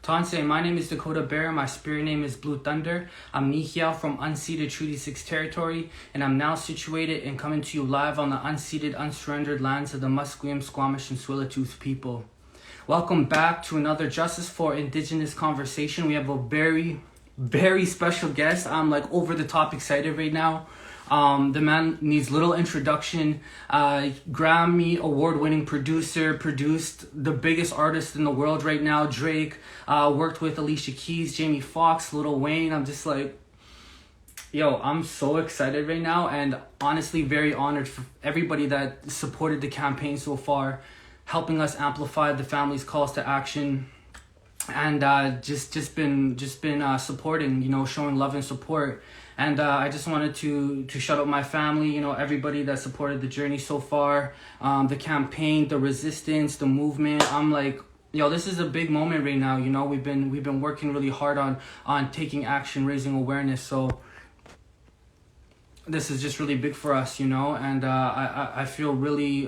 Tansei, my name is Dakota Bear. My spirit name is Blue Thunder. I'm Nihiao from unceded Treaty 6 territory, and I'm now situated and coming to you live on the unceded, unsurrendered lands of the Musqueam, Squamish, and Tsleil-Waututh people. Welcome back to another Justice for Indigenous conversation. We have a very, very special guest. I'm like over the top excited right now. The man needs little introduction. Grammy award-winning producer, produced the biggest artist in the world right now, Drake. Worked with Alicia Keys, Jamie Foxx, Lil Wayne. I'm just like, yo, I'm so excited right now, and honestly very honored for everybody that supported the campaign so far, helping us amplify the family's calls to action, and just been supporting, showing love and support. And I just wanted to shout out my family, everybody that supported the journey so far, the campaign, the resistance, the movement. I'm like, yo, this is a big moment right now. We've been working really hard on taking action, raising awareness. So this is just really big for us, and I feel really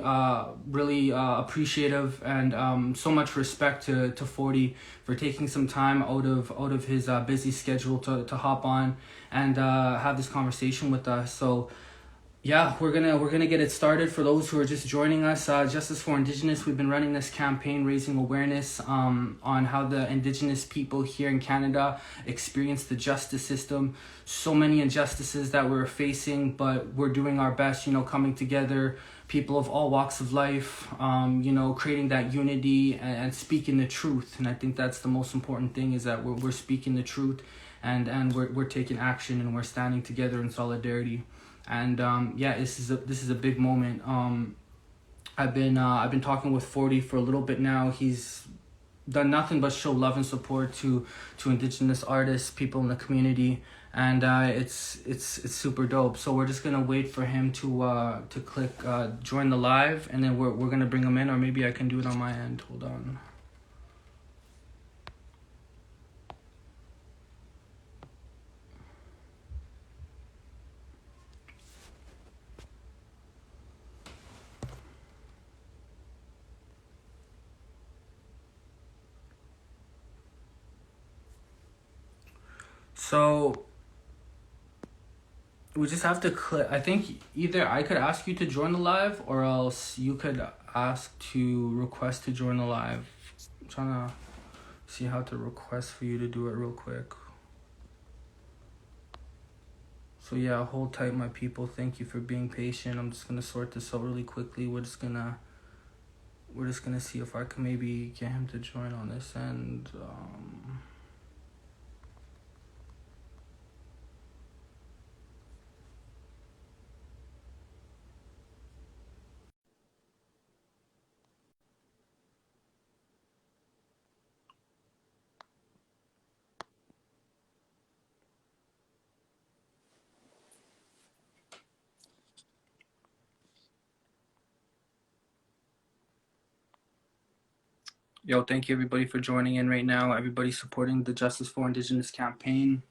appreciative, and so much respect to 40 for taking some time out of his busy schedule to hop on and have this conversation with us. So yeah, we're gonna get it started. For those who are just joining us, Justice for Indigenous, we've been running this campaign raising awareness on how the Indigenous people here in Canada experience the justice system. So many injustices that we're facing, but we're doing our best, coming together, people of all walks of life, creating that unity and speaking the truth. And I think that's the most important thing, is that we're speaking the truth, and we're taking action, and we're standing together in solidarity. And this is a big moment. I've been talking with 40 for a little bit now. He's done nothing but show love and support to Indigenous artists, people in the community, and it's super dope. So we're just gonna wait for him to click join the live, and then we're gonna bring him in, or maybe I can do it on my end. Hold on. So we just have to click. I think either I could ask you to join the live, or else you could ask to request to join the live. I'm trying to see how to request for you to do it real quick. So yeah, hold tight, my people. Thank you for being patient. I'm just gonna sort this out really quickly. We're just gonna see if I can maybe get him to join on this end. Yo, thank you everybody for joining in right now. Everybody supporting the Justice for Indigenous campaign,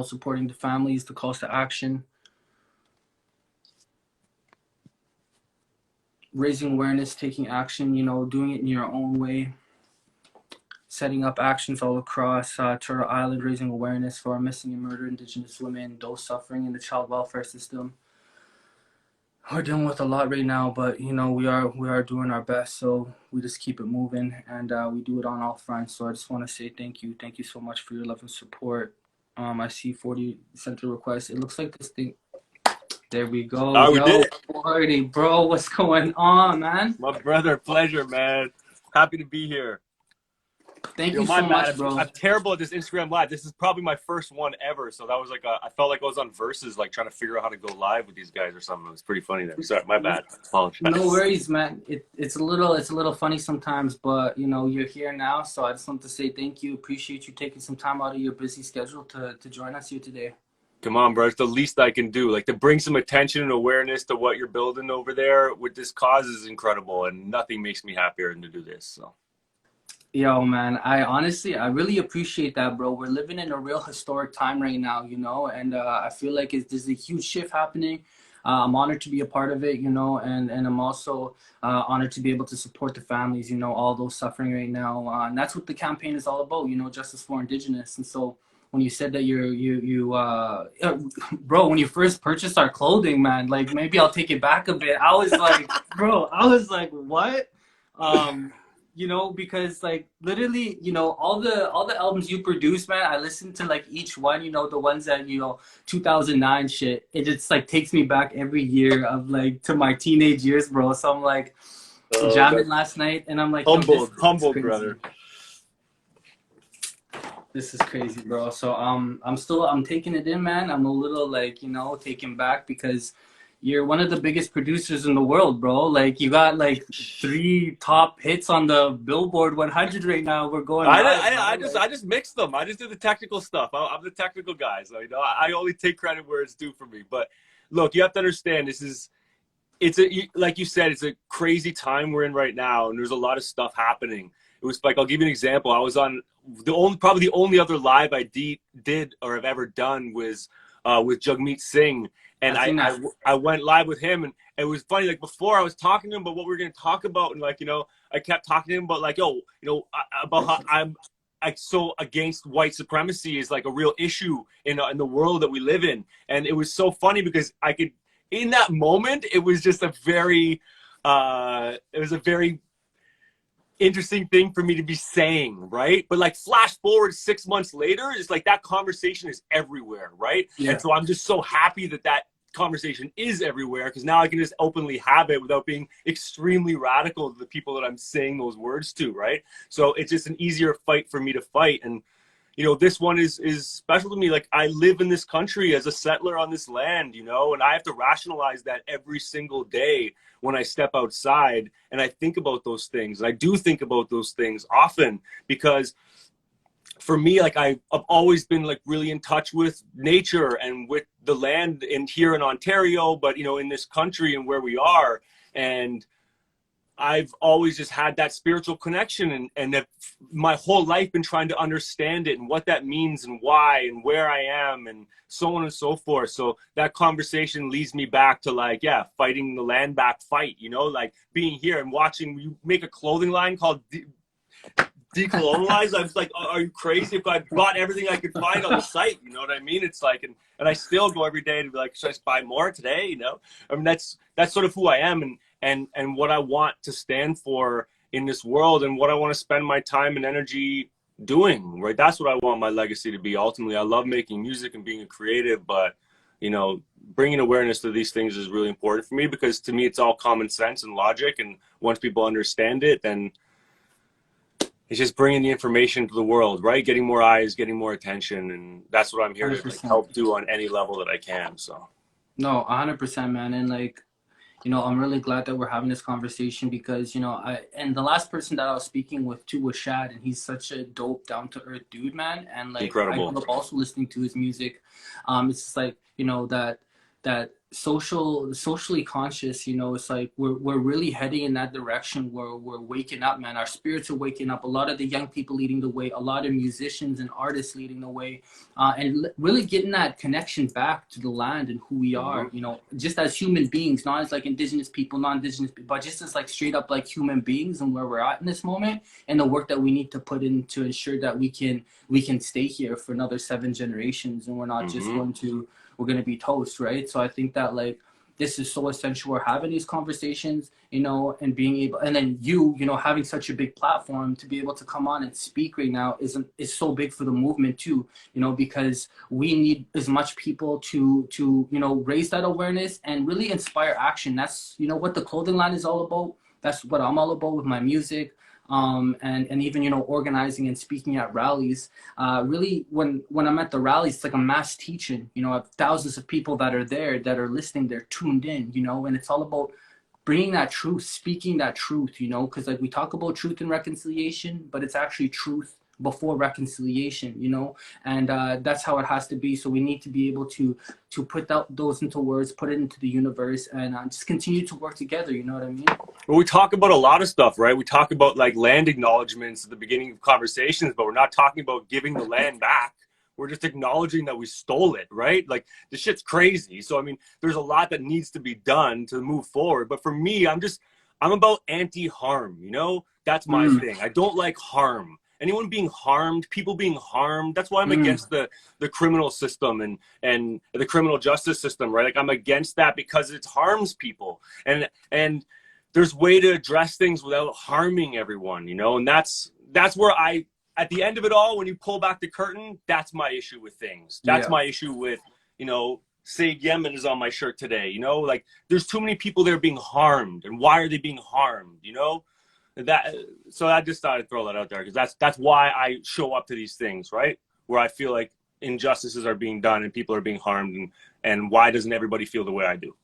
supporting the families, the calls to action, raising awareness, taking action, doing it in your own way, setting up actions all across Turtle Island, raising awareness for our missing and murdered Indigenous women, those suffering in the child welfare system. We're dealing with a lot right now, but we are doing our best. So we just keep it moving, and we do it on all fronts. So I just want to say thank you so much for your love and support. I see 40 sent a request. It looks like this thing. There we go. We did it. 40, bro, what's going on, man? My brother, pleasure, man. Happy to be here. Thank you so much, bro. I'm terrible at this Instagram live. This is probably my first one ever. So that was like I felt like I was on Versus, like trying to figure out how to go live with these guys or something. It was pretty funny there. Sorry, my bad. Apologize. No worries, man. It's a little funny sometimes, but you're here now, so I just want to say thank you. Appreciate you taking some time out of your busy schedule to join us here today. Come on, bro. It's the least I can do. Like, to bring some attention and awareness to what you're building over there with this cause is incredible, and nothing makes me happier than to do this. So. Yo, man, I really appreciate that, bro. We're living in a real historic time right now, and I feel like there's a huge shift happening. I'm honored to be a part of it, you know, and I'm also honored to be able to support the families, you know, all those suffering right now. And that's what the campaign is all about, you know, justice for Indigenous. And so when you said that bro, when you first purchased our clothing, man, like maybe I'll take it back a bit. I was like, bro, I was like, what? You know, because like literally, you know, all the albums you produce, man, I listened to like each one, you know, the ones that, you know, 2009 shit. It just like takes me back every year of like to my teenage years, bro. So I'm like jamming last night and I'm like, yo, Humbled, brother. This is crazy, bro. So I'm taking it in, man. I'm a little like, you know, taken back because you're one of the biggest producers in the world, bro. Like you got like 3 top hits on the Billboard 100 right now. We're going live. I just mix them. I just do the technical stuff. I'm the technical guy, so you know I only take credit where it's due for me. But look, you have to understand like you said, it's a crazy time we're in right now, and there's a lot of stuff happening. It was like, I'll give you an example. I was on probably the only other live I did or have ever done was with Jagmeet Singh. And I went live with him, and it was funny. Like before, I was talking to him about what we were going to talk about, and like, you know, I kept talking to him about like, yo, you know, about how I'm so against white supremacy is like a real issue in the world that we live in. And it was so funny because I could, in that moment, it was just a very interesting thing for me to be saying, right? But like flash forward 6 months later, it's like that conversation is everywhere, right? Yeah. And so I'm just so happy that conversation is everywhere, because now I can just openly have it without being extremely radical to the people that I'm saying those words to, right? So it's just an easier fight for me to fight. And you know, this one is special to me. Like I live in this country as a settler on this land, you know, and I have to rationalize that every single day when I step outside and I think about those things. And I do think about those things often because for me, like I've always been like really in touch with nature and with the land here in Ontario, but you know, in this country and where we are. And I've always just had that spiritual connection and that my whole life been trying to understand it and what that means and why and where I am and so on and so forth. So that conversation leads me back to like, yeah, fighting the Landback fight, you know, like being here and watching you make a clothing line called decolonize. I was like, are you crazy? If I bought everything I could find on the site, you know what I mean? It's like, and I still go every day to be like, should I just buy more today? You know, I mean, that's sort of who I am and what I want to stand for in this world and what I want to spend my time and energy doing, right? That's what I want my legacy to be. Ultimately, I love making music and being a creative, but you know, bringing awareness to these things is really important for me because to me, it's all common sense and logic. And once people understand it, then it's just bringing the information to the world, right? Getting more eyes, getting more attention. And that's what I'm here to like, help do on any level that I can. So no, 100%, man. And like, you know, I'm really glad that we're having this conversation because, you know, and the last person that I was speaking with too was Shad, and he's such a dope, down to earth dude, man. And like, incredible. I grew up also listening to his music. It's just like, you know, that socially conscious, you know, it's like we're really heading in that direction where we're waking up, man. Our spirits are waking up. A lot of the young people leading the way, a lot of musicians and artists leading the way, and really getting that connection back to the land and who we are, you know, just as human beings, not as like Indigenous people, non-Indigenous people, but just as like straight up like human beings and where we're at in this moment and the work that we need to put in to ensure that we can stay here for another 7 generations and we're not just we're going to be toast, right? So I think that like this is so essential. We're having these conversations, you know, and being able, and then you know, having such a big platform to be able to come on and speak right now is so big for the movement too, you know, because we need as much people to you know, raise that awareness and really inspire action. That's, you know, what the clothing line is all about. That's what I'm all about with my music. And even, you know, organizing and speaking at rallies. Really, when I'm at the rallies, it's like a mass teaching. You know, I have thousands of people that are there, that are listening, they're tuned in, you know, and it's all about bringing that truth, speaking that truth, you know, because like we talk about truth and reconciliation, but it's actually truth before reconciliation, you know, and that's how it has to be. So we need to be able to put those into words, put it into the universe, and just continue to work together. You know what I mean? Well, we talk about a lot of stuff, right? We talk about like land acknowledgements at the beginning of conversations, but we're not talking about giving the land back. we're just acknowledging that we stole it, right? Like, this shit's crazy. So I mean, there's a lot that needs to be done to move forward. But for me, I'm about anti-harm, you know? That's my thing. I don't like harm. Anyone being harmed, people being harmed. That's why I'm against the criminal system and the criminal justice system, right? Like, I'm against that because it harms people. And there's way to address things without harming everyone, you know? And that's where at the end of it all, when you pull back the curtain, that's my issue with things. That's my issue with, you know, say Yemen is on my shirt today, you know? Like, there's too many people there being harmed. And why are they being harmed, you know? So I just thought I'd throw that out there, because that's why I show up to these things, right? Where I feel like injustices are being done and people are being harmed, and why doesn't everybody feel the way I do?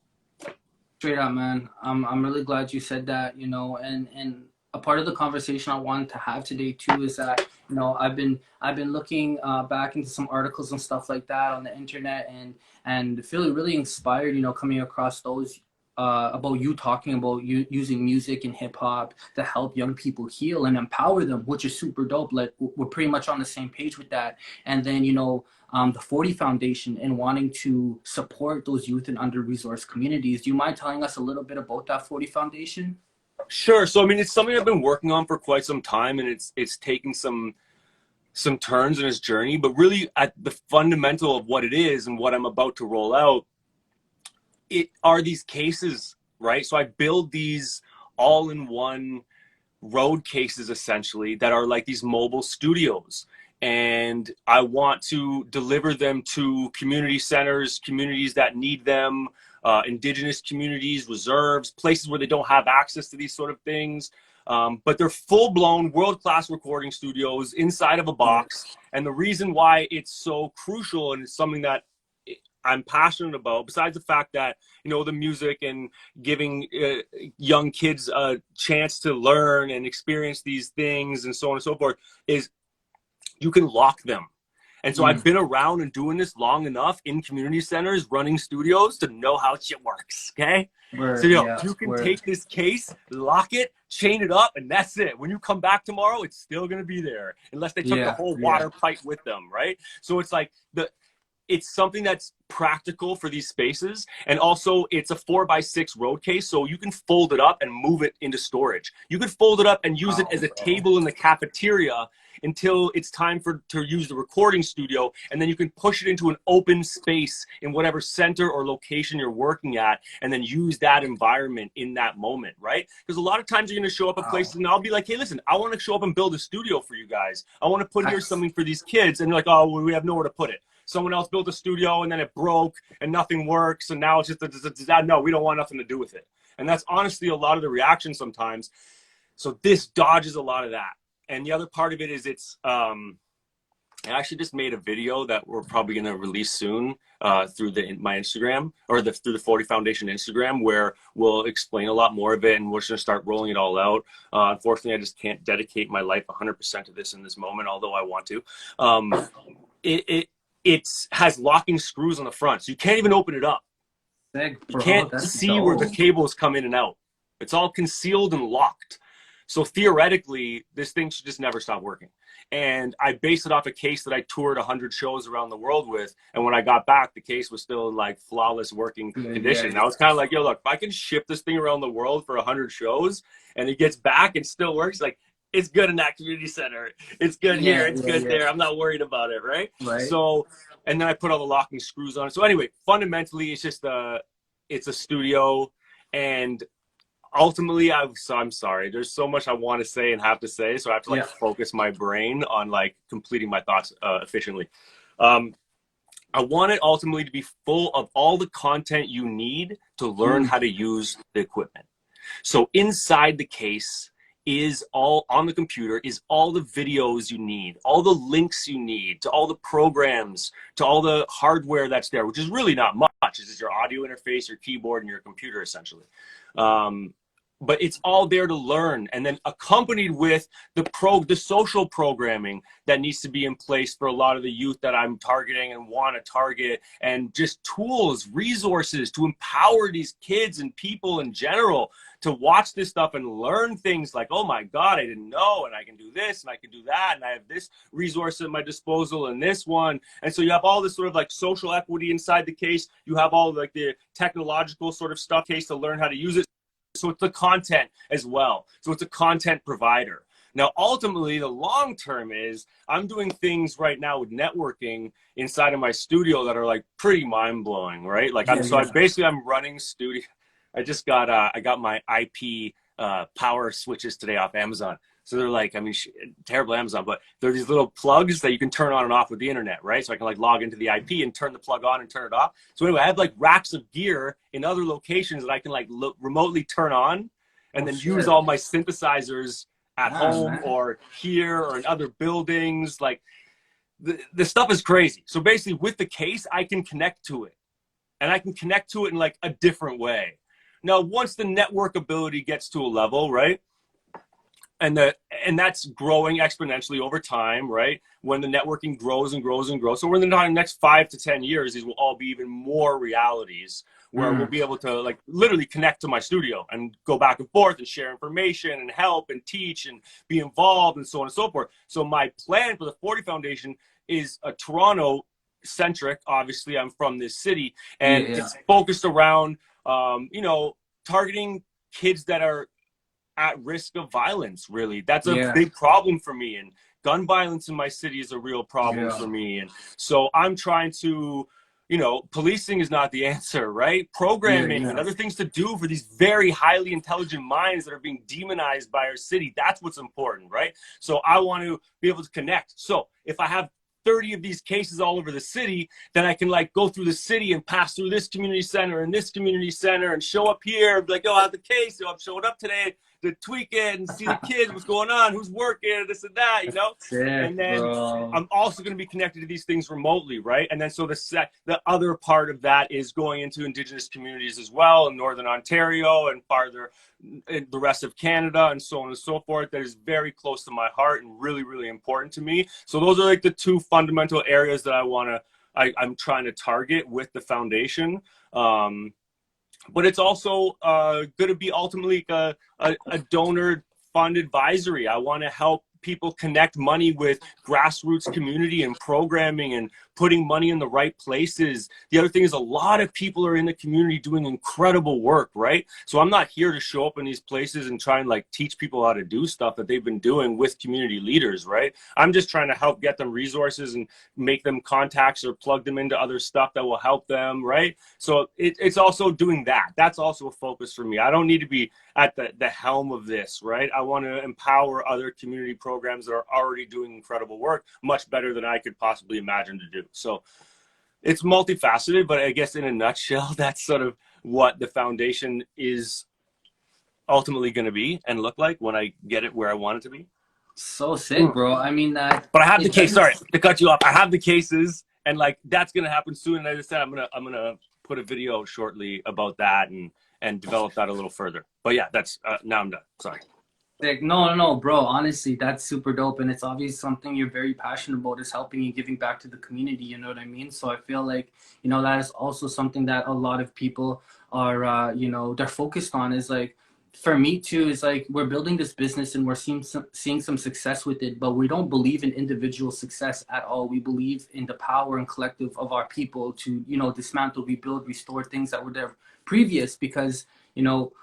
Straight up, man. I'm really glad you said that, you know, and a part of the conversation I wanted to have today too is that, you know, I've been looking back into some articles and stuff like that on the internet, and feeling really inspired, you know, coming across those about you talking about you using music and hip hop to help young people heal and empower them, which is super dope. Like, we're pretty much on the same page with that. And then, you know, the 40 Foundation and wanting to support those youth and under-resourced communities. Do you mind telling us a little bit about that 40 Foundation? Sure. So I mean, it's something I've been working on for quite some time, and it's taking some turns in its journey. But really, at the fundamental of what it is and what I'm about to roll out, it are these cases, right? So I build these all-in-one road cases, essentially, that are like these mobile studios. And I want to deliver them to community centers, communities that need them, Indigenous communities, reserves, places where they don't have access to these sort of things. But they're full-blown, world-class recording studios inside of a box. And the reason why it's so crucial, and it's something that I'm passionate about, besides the fact that, you know, the music and giving young kids a chance to learn and experience these things and so on and so forth, is you can lock them. And so I've been around and doing this long enough in community centers, running studios, to know how shit works, okay? So, you know, you can take this case, lock it, chain it up, and that's it. When you come back tomorrow, it's still going to be there, unless they took the whole water pipe with them, right? So it's like it's something that's practical for these spaces. And also, it's a 4x6 road case, so you can fold it up and move it into storage. You could fold it up and use it as a table in the cafeteria until it's time to use the recording studio, and then you can push it into an open space in whatever center or location you're working at, and then use that environment in that moment, right? Because a lot of times you're going to show up at places and I'll be like, hey, listen, I want to show up and build a studio for you guys. I want to put here something for these kids. And you're like, oh, well, we have nowhere to put it. Someone else built a studio and then it broke and nothing works, and now it's just no, we don't want nothing to do with it. And that's honestly a lot of the reaction sometimes. So this dodges a lot of that. And the other part of it is I actually just made a video that we're probably going to release soon through my Instagram, or through the 40 Foundation Instagram, where we'll explain a lot more of it, and we're just going to start rolling it all out. Unfortunately, I just can't dedicate my life 100% to this in this moment, although I want to. It has locking screws on the front, so you can't even open it up. You can't see where the cables come in and out. It's all concealed and locked. So theoretically, this thing should just never stop working. And I based it off a case that I toured 100 shows around the world with. And when I got back, the case was still in like flawless working condition. And I was kind of like, yo, look, if I can ship this thing around the world for 100 shows and it gets back and still works, like, it's good in that community center. It's good here. It's good there. I'm not worried about it, right? So, and then I put all the locking screws on it. So anyway, fundamentally, it's just it's a studio. And ultimately, I'm sorry. There's so much I want to say and have to say, so I have to focus my brain on like completing my thoughts efficiently. I want it ultimately to be full of all the content you need to learn how to use the equipment. So inside the case is all on the computer, is all the videos you need, all the links you need to all the programs, to all the hardware that's there, which is really not much. It's just your audio interface, your keyboard, and your computer, essentially. but it's all there to learn, and then accompanied with the social programming that needs to be in place for a lot of the youth that I'm targeting and want to target, and just tools, resources to empower these kids and people in general to watch this stuff and learn things like, oh my God, I didn't know, and I can do this and I can do that, and I have this resource at my disposal and this one. And so you have all this sort of like social equity inside the case. You have all like the technological sort of stuff case to learn how to use it. So it's the content as well. So it's a content provider. Now, ultimately, the long term is I'm doing things right now with networking inside of my studio that are like pretty mind blowing, right? Like I'm running studio. I got my IP power switches today off Amazon. So they're like, I mean, terrible Amazon, but they're these little plugs that you can turn on and off with the internet, right? So I can like log into the IP and turn the plug on and turn it off. So anyway, I have like racks of gear in other locations that I can like remotely turn on and then use all my synthesizers at home or here or in other buildings. Like the stuff is crazy. So basically with the case, I can connect to it, and I can connect to it in like a different way. Now, once the network ability gets to a level, right? And that's growing exponentially over time, right? When the networking grows and grows and grows. So we're in the next 5 to 10 years, these will all be even more realities where we'll be able to like literally connect to my studio and go back and forth and share information and help and teach and be involved and so on and so forth. So my plan for the 40 Foundation is a Toronto centric. Obviously, I'm from this city, and it's focused around, targeting kids that are at risk of violence. Really, that's a big problem for me, and gun violence in my city is a real problem for me. And so I'm trying to, policing is not the answer, right? Programming and other things to do for these very highly intelligent minds that are being demonized by our city, that's what's important, right? So I want to be able to connect. So if I have 30 of these cases all over the city, then I can like go through the city and pass through this community center and this community center and show up here, like, oh, I have the case, I'm showing up today to tweak it and see the kids, what's going on, who's working, this and that, Sick, and then bro. I'm also going to be connected to these things remotely, right? And then so the other part of that is going into Indigenous communities as well in Northern Ontario and farther in the rest of Canada and so on and so forth. That is very close to my heart and really, really important to me. So those are like the two fundamental areas that I'm trying to target with the foundation. But it's also going to be ultimately a donor fund advisory. I want to help people connect money with grassroots community and programming and putting money in the right places. The other thing is a lot of people are in the community doing incredible work, right? So I'm not here to show up in these places and try and like teach people how to do stuff that they've been doing with community leaders, right? I'm just trying to help get them resources and make them contacts or plug them into other stuff that will help them, right? So it's also doing that. That's also a focus for me. I don't need to be at the helm of this, right? I want to empower other community programs that are already doing incredible work much better than I could possibly imagine to do. So it's multifaceted, but I guess in a nutshell, that's sort of what the foundation is ultimately going to be and look like when I get it where I want it to be. So sick, bro. I mean, but I have the case. Sorry to cut you off. I have the cases, and like that's going to happen soon. And as I said, I'm gonna put a video shortly about that and develop that a little further. But yeah, that's now I'm done. Sorry. Like, no, bro. Honestly, that's super dope, and it's obviously something you're very passionate about, is helping and giving back to the community. You know what I mean? So I feel like, that is also something that a lot of people are, they're focused on. Is like, for me too, is like we're building this business and we're seeing some success with it, but we don't believe in individual success at all. We believe in the power and collective of our people to, dismantle, rebuild, restore things that were there previous, because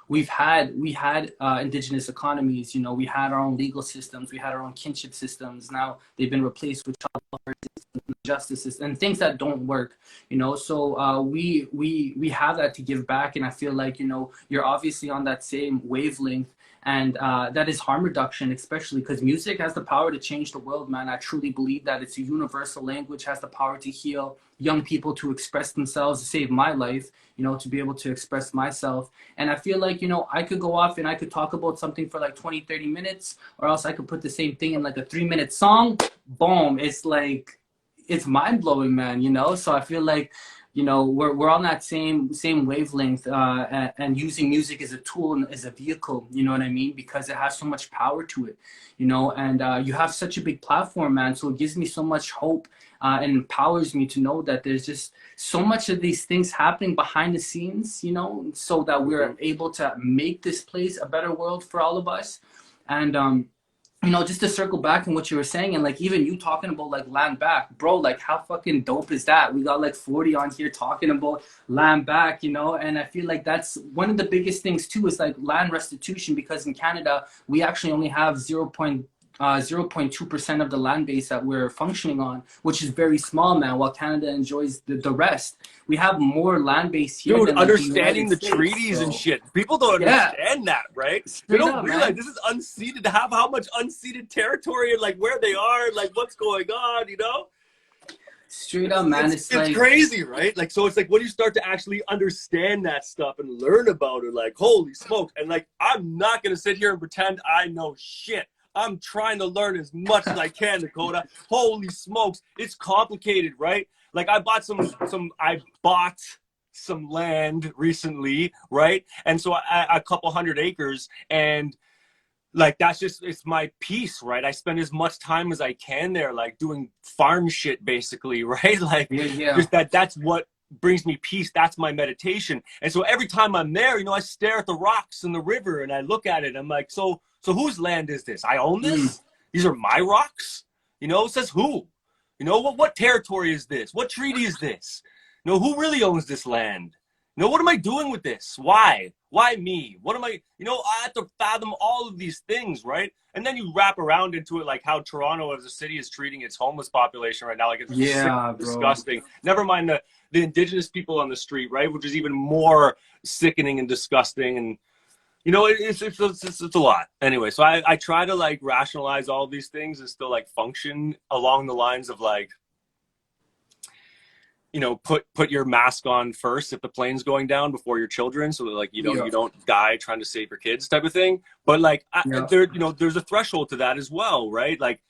we had Indigenous economies. We had our own legal systems, we had our own kinship systems. Now they've been replaced with child welfare systems, justice and things that don't work. So we have that to give back, and I feel like you're obviously on that same wavelength. And that is harm reduction, especially because music has the power to change the world, man. I truly believe that it's a universal language, has the power to heal young people, to express themselves, to save my life, to be able to express myself. And I feel like, I could go off and I could talk about something for like 20, 30 minutes, or else I could put the same thing in like a 3-minute song. Boom. It's like, it's mind blowing, man, So I feel like we're on that same wavelength, and using music as a tool and as a vehicle, you know what I mean? Because it has so much power to it, and you have such a big platform, man. So it gives me so much hope, and empowers me to know that there's just so much of these things happening behind the scenes, so that we're able to make this place a better world for all of us. And just to circle back on what you were saying, and like even you talking about like Landback, bro, like how fucking dope is that? We got like 40 on here talking about Landback, and I feel like that's one of the biggest things too, is like land restitution, because in Canada we actually only have 0.2% of the land base that we're functioning on, which is very small, man, while Canada enjoys the rest. We have more land base here. Dude, than like understanding the States, treaties so. and shit. People don't understand that, right? They Straight don't up, realize man. this is unceded, to have how much unceded territory and like where they are, like what's going on, Straight up, man. It's like crazy, right? Like, so it's like when you start to actually understand that stuff and learn about it, like, holy smokes. And like, I'm not going to sit here and pretend I know shit. I'm trying to learn as much as I can, Dakota. Holy smokes. It's complicated, right? Like I bought some land recently, right? And so a couple 100 acres, and like it's my piece, right? I spend as much time as I can there, like doing farm shit basically, right? Like just that's what brings me peace. That's my meditation. And so every time I'm there, I stare at the rocks in the river and I look at it. I'm like, so whose land is this? I own this? These are my rocks? It says who? What territory is this? What treaty is this? Who really owns this land? What am I doing with this? Why? Why me? What am I, I have to fathom all of these things, right? And then you wrap around into it, like how Toronto as a city is treating its homeless population right now. Like it's sick, disgusting. Never mind the Indigenous people on the street, right? Which is even more sickening and disgusting. And, it's a lot. Anyway, so I try to like rationalize all these things and still like function along the lines of like, put your mask on first if the plane's going down before your children, so that like you don't die trying to save your kids, type of thing. But like there's a threshold to that as well, right? Like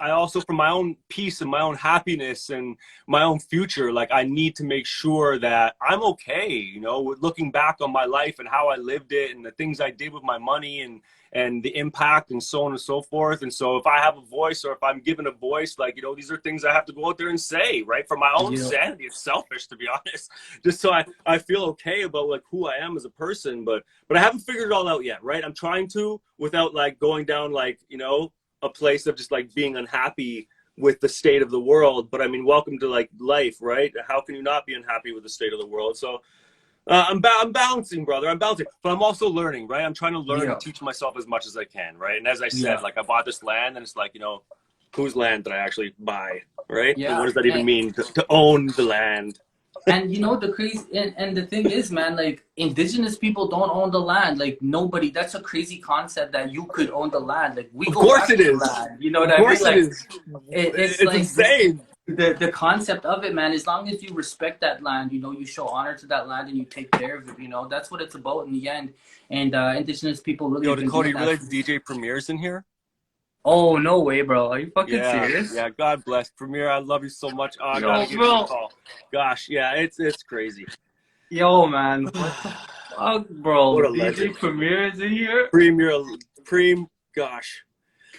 I also, for my own peace and my own happiness and my own future, like I need to make sure that I'm okay, with looking back on my life and how I lived it and the things I did with my money and the impact and so on and so forth. And so if I have a voice, or if I'm given a voice, like, these are things I have to go out there and say, right? For my own sanity. It's selfish, to be honest, just so I feel okay about like who I am as a person. But I haven't figured it all out yet, right? I'm trying to, without like going down like, a place of just like being unhappy with the state of the world. But I mean, welcome to like life, right? How can you not be unhappy with the state of the world? So I'm balancing, brother. I'm balancing, but I'm also learning, right? I'm trying to learn and teach myself as much as I can, right? And as I said, like I bought this land, and it's like, whose land did I actually buy, right? And what does that even mean to own the land? And the crazy and the thing is, man, like Indigenous people don't own the land. Like nobody. That's a crazy concept that you could own the land. Like we go back to the land. You know what I mean? Of course it is. It's like insane. The concept of it, man. As long as you respect that land, you show honor to that land and you take care of it. That's what it's about in the end. And Indigenous people really. Dakota, you realize DJ Premier's in here? Oh, no way, bro. Are you fucking serious? Yeah, God bless. Premier, I love you so much. Oh, I gotta give you a call. Gosh, yeah, it's crazy. Yo, man. What the fuck, bro? What a DJ legend. Premier is in here? Gosh.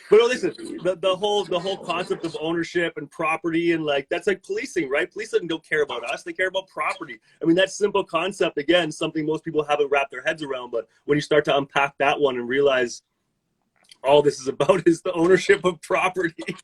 But listen, the whole concept of ownership and property, and like, that's like policing, right? Police don't care about us. They care about property. I mean, that simple concept, again, something most people haven't wrapped their heads around. But when you start to unpack that one and realize all this is about is the ownership of property,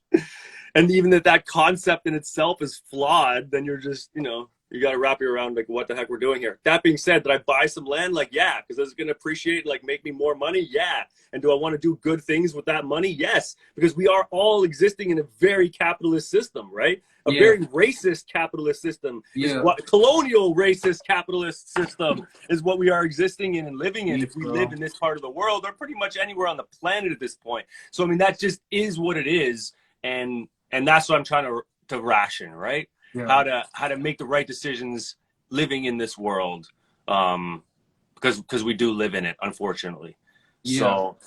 and even that concept in itself is flawed, then you're just, you got to wrap your around like what the heck we're doing here. That being said, did I buy some land? Like, yeah, because it's going to appreciate, like make me more money. Yeah. And do I want to do good things with that money? Yes. Because we are all existing in a very capitalist system, right? A very racist capitalist system is what colonial racist capitalist system is what we are existing in and living in. If we live in this part of the world, or pretty much anywhere on the planet at this point. So, I mean, that just is what it is. And that's what I'm trying to ration, right? How to make the right decisions living in this world, because we do live in it, unfortunately. So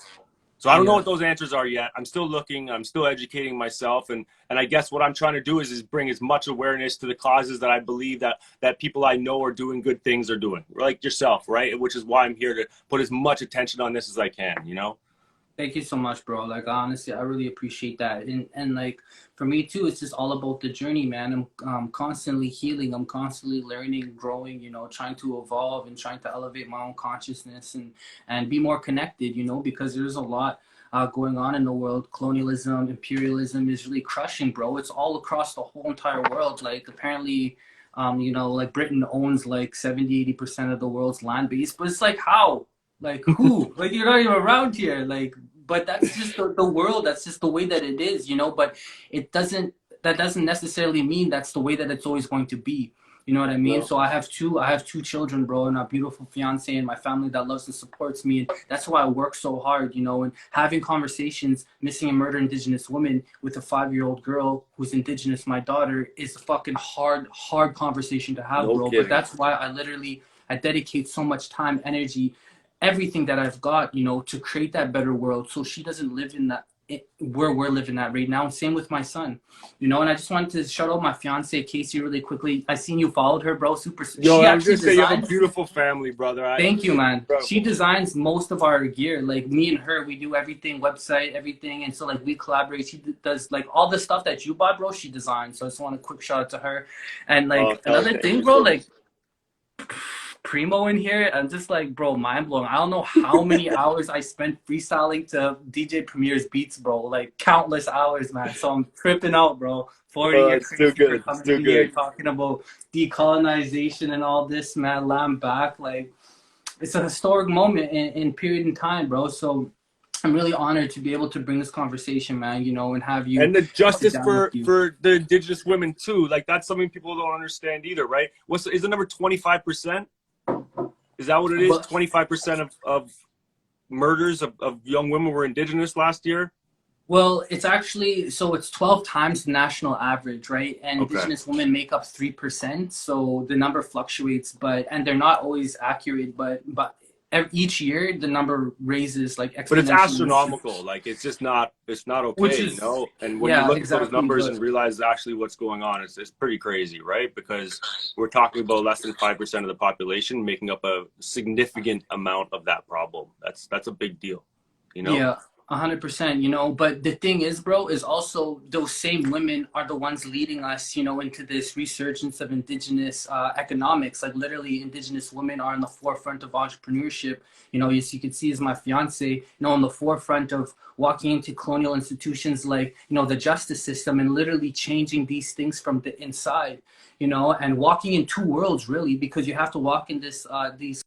So I don't know Yeah. what those answers are yet. I'm still looking. I'm still educating myself, and I guess what I'm trying to do is bring as much awareness to the causes that I believe that people I know are doing good things are doing, like yourself, right? Which is why I'm here to put as much attention on this as I can. You know. Thank you so much, bro. Like honestly, I really appreciate that. And like for me too, it's just all about the journey, man. I'm constantly healing. I'm constantly learning, growing. You know, trying to evolve and trying to elevate my own consciousness and be more connected. You know, because there's a lot going on in the world. Colonialism, imperialism is really crushing, bro. It's all across the whole entire world. Like apparently. You know, like Britain owns like 70-80% of the world's land base, but it's like how? Like who? Like you're not even around here. Like, but that's just the world. That's just the way that it is, you know. But it doesn't. That doesn't necessarily mean that's the way that it's always going to be. You know what I mean? No. So I have two. I have two children, bro, and a beautiful fiance, and my family that loves and supports me. And that's why I work so hard, you know. And having conversations, missing and murdered Indigenous women with a 5-year-old girl who's Indigenous, my daughter, is a fucking hard conversation to have, No bro. But kidding. that's why I dedicate so much time, energy, everything that I've got, you know, to create that better world so she doesn't live in that where we're living at right now. And same with my son, you know. And I just wanted to shout out my fiance Casey really quickly. I seen you followed her, bro. Super. Yo, She I was actually gonna say you have a designs. beautiful family, brother. Thank you, man. She Incredible. designs most of our gear. Like me and her, we do everything, website, everything, and so like we collaborate. She does like all the stuff that you bought, bro. She designs. So I just want a quick shout out to her. And Oh, like hell another yeah. thing, bro, like Primo in here, I'm just like, bro, mind blowing. I don't know how many hours I spent freestyling to DJ Premier's beats, bro. Like countless hours, man. So I'm tripping out, bro. 40, you're It's too crazy for good. It's coming too in here good. talking about decolonization and all this, man. Landback, like it's a historic moment in period in time, bro. So I'm really honored to be able to bring this conversation, man. You know, and have you And the sit justice down with for you. the Indigenous women too. Like that's something people don't understand either, right? Is the number 25%? Is that what it is? But 25% of murders of young women were Indigenous last year? well, it's actually so it's 12 times the national average, right? And Okay. Indigenous women make up 3%, so the number fluctuates, but and they're not always accurate, but each year the number raises like But it's exponentially, astronomical. Like it's not which okay, you is know? And when you yeah, look at those exactly. numbers But and realize actually what's going on, it's pretty crazy, right? Because we're talking about less than 5% of the population making up a significant amount of that problem. That's a big deal, you know? yeah, 100%, you know. But the thing is, bro, is also those same women are the ones leading us, you know, into this resurgence of indigenous economics. Like literally, indigenous women are in the forefront of entrepreneurship. You know, as you can see, as my fiance, you know, on the forefront of walking into colonial institutions like, you know, the justice system and literally changing these things from the inside, you know, and walking in two worlds really, because you have to walk in this these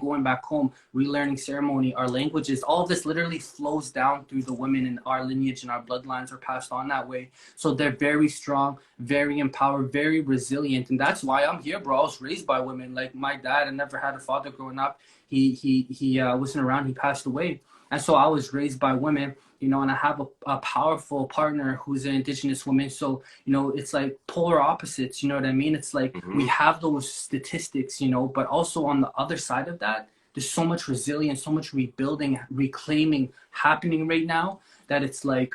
going back home, relearning ceremony, our languages, all of this literally flows down through the women in our lineage and our bloodlines are passed on that way. So they're very strong, very empowered, very resilient. And that's why I'm here, bro. I was raised by women. Like my dad, I never had a father growing up. He wasn't around, he passed away. And so I was raised by women, you know, and I have a powerful partner who's an indigenous woman. So, you know, it's like polar opposites, you know what I mean? It's like we Mm-hmm. have those statistics, you know, but also on the other side of that, there's so much resilience, so much rebuilding, reclaiming happening right now that it's like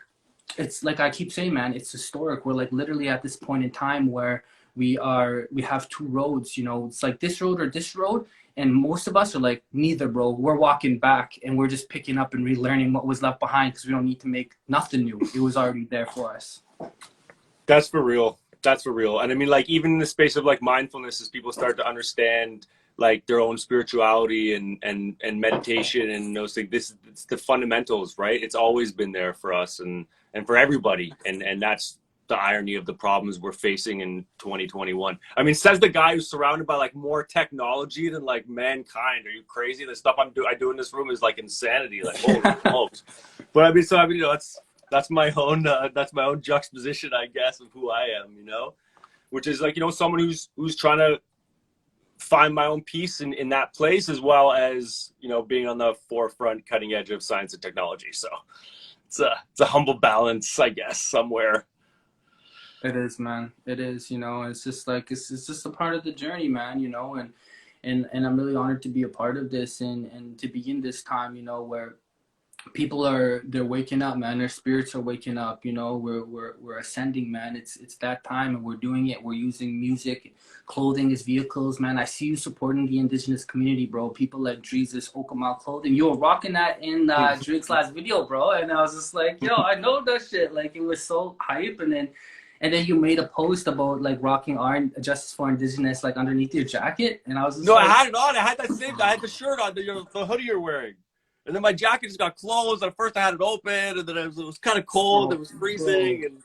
I keep saying, man, it's historic. We're like literally at this point in time where we have two roads, you know, it's like this road or this road. And most of us are like, neither, bro. We're walking back and we're just picking up and relearning what was left behind because we don't need to make nothing new. It was already there for us. That's for real. That's for real. And I mean, like, even in the space of like mindfulness, as people start to understand like their own spirituality and meditation and those things, it's the fundamentals, right? It's always been there for us and for everybody. And that's the irony of the problems we're facing in 2021. I mean, says the guy who's surrounded by like more technology than like mankind. Are you crazy? The stuff I do in this room is like insanity. Like, holy smokes. But I mean, you know, that's my own juxtaposition, I guess, of who I am, you know, which is like, you know, someone who's trying to find my own peace in that place, as well as, you know, being on the forefront cutting edge of science and technology. So it's a humble balance, I guess, somewhere. It is, man. It is, you know, it's just like it's just a part of the journey, man, you know, and I'm really honored to be a part of this and to be in this time, you know, where they're waking up, man. Their spirits are waking up. You know, we're ascending, man. It's that time, and we're doing it. We're using music, clothing as vehicles, man. I see you supporting the Indigenous community, bro. People like Jesus, Okamal clothing. You were rocking that in Drake's last video, bro, and I was just like, yo, I know that shit. Like, it was so hype, and then you made a post about like rocking our Justice for Indigenous like underneath your jacket, and I was just No, I like, had it on. I had that same. I had the shirt on, the hoodie you're wearing, and then my jacket just got closed. At first, I had it open, and then it was kind of cold. It was bro, freezing, and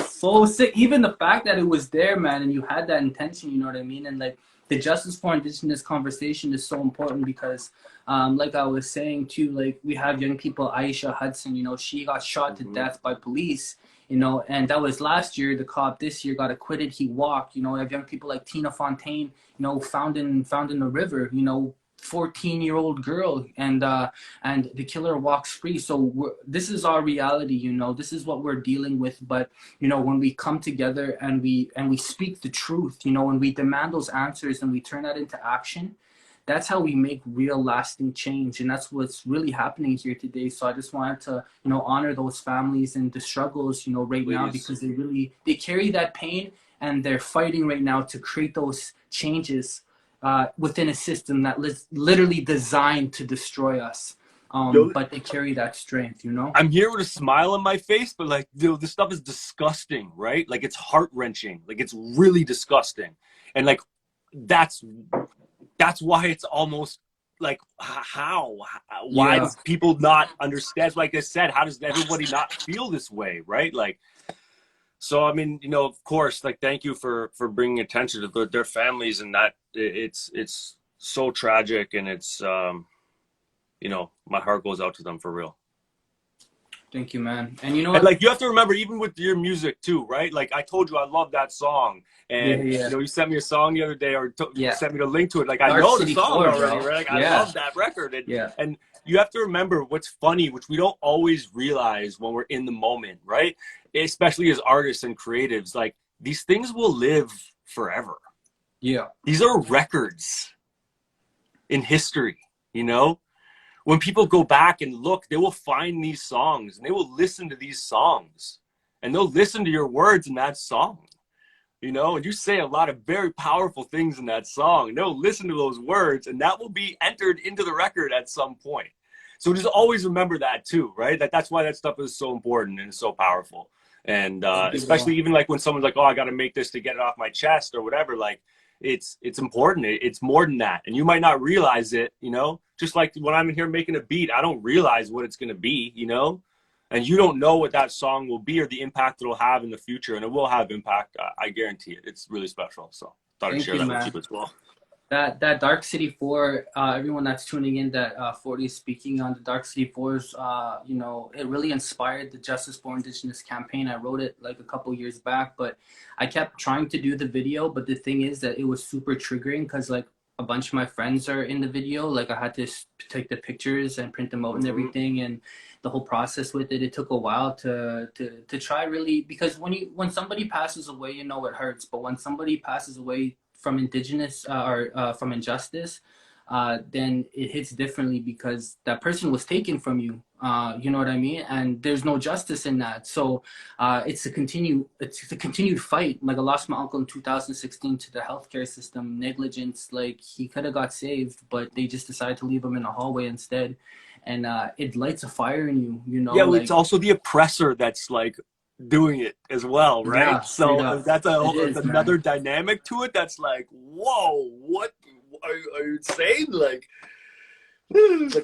so sick. Even the fact that it was there, man, and you had that intention, you know what I mean? And like the Justice for Indigenous conversation is so important because, like I was saying too, like we have young people, Aisha Hudson, you know, she got shot to death by police, you know, and that was last year. The cop this year got acquitted. He walked, you know. We have young people like Tina Fontaine, you know, found in the river, you know, 14-year-old girl, and the killer walks free. So this is our reality, you know. This is what we're dealing with. But you know, when we come together and we speak the truth, you know, and we demand those answers and we turn that into action, that's how we make real lasting change. And that's what's really happening here today. So I just wanted to, you know, honor those families and the struggles, you know, right now, because they carry that pain, and they're fighting right now to create those changes within a system that literally designed to destroy us. But they carry that strength, you know? I'm here with a smile on my face, but like, dude, this stuff is disgusting, right? Like, it's heart wrenching. Like, it's really disgusting, and like, that's why it's almost like, why does people not understand? Like I said, how does everybody not feel this way, right? Like, so I mean, you know, of course, like, thank you for bringing attention to their families, and that it's so tragic, and it's you know, my heart goes out to them for real. Thank you, man. And you know And what? like, you have to remember, even with your music too, right? Like, I told you I love that song, and you know, you sent me a song the other day, or sent me the link to it. Like, I know the song already, right? Like, I love that record, and you have to remember what's funny, which we don't always realize when we're in the moment, right? Especially as artists and creatives, like, these things will live forever. Yeah. These are records in history, you know? When people go back and look, they will find these songs, and they will listen to these songs, and they'll listen to your words in that song, you know, and you say a lot of very powerful things in that song, and they'll listen to those words, and that will be entered into the record at some point. So just always remember that too, right? That's why that stuff is so important and so powerful. And especially even like when someone's like, oh, I got to make this to get it off my chest or whatever, like, it's important. It's more than that. And you might not realize it, you know, just like when I'm in here making a beat, I don't realize what it's going to be, you know, and you don't know what that song will be or the impact it'll have in the future. And it will have impact. I guarantee it. It's really special. So thought I'd share that with you as well. That Dark City 4, everyone that's tuning in, that 40 is speaking on the Dark City 4's, you know, it really inspired the Justice for Indigenous campaign. I wrote it like a couple years back, but I kept trying to do the video. But the thing is that it was super triggering because like a bunch of my friends are in the video. Like I had to take the pictures and print them out and everything. And the whole process with it took a while to try really, because when somebody passes away, you know, it hurts. But when somebody passes away from Indigenous or from injustice, then it hits differently because that person was taken from you. You know what I mean? And there's no justice in that. So it's a continued fight. Like I lost my uncle in 2016 to the healthcare system negligence. Like he could have got saved, but they just decided to leave him in a hallway instead. And it lights a fire in you. You know? Yeah, well, like, it's also the oppressor that's like doing it as well, right? Yeah, so that's another dynamic to it that's like, whoa, what are you saying? Like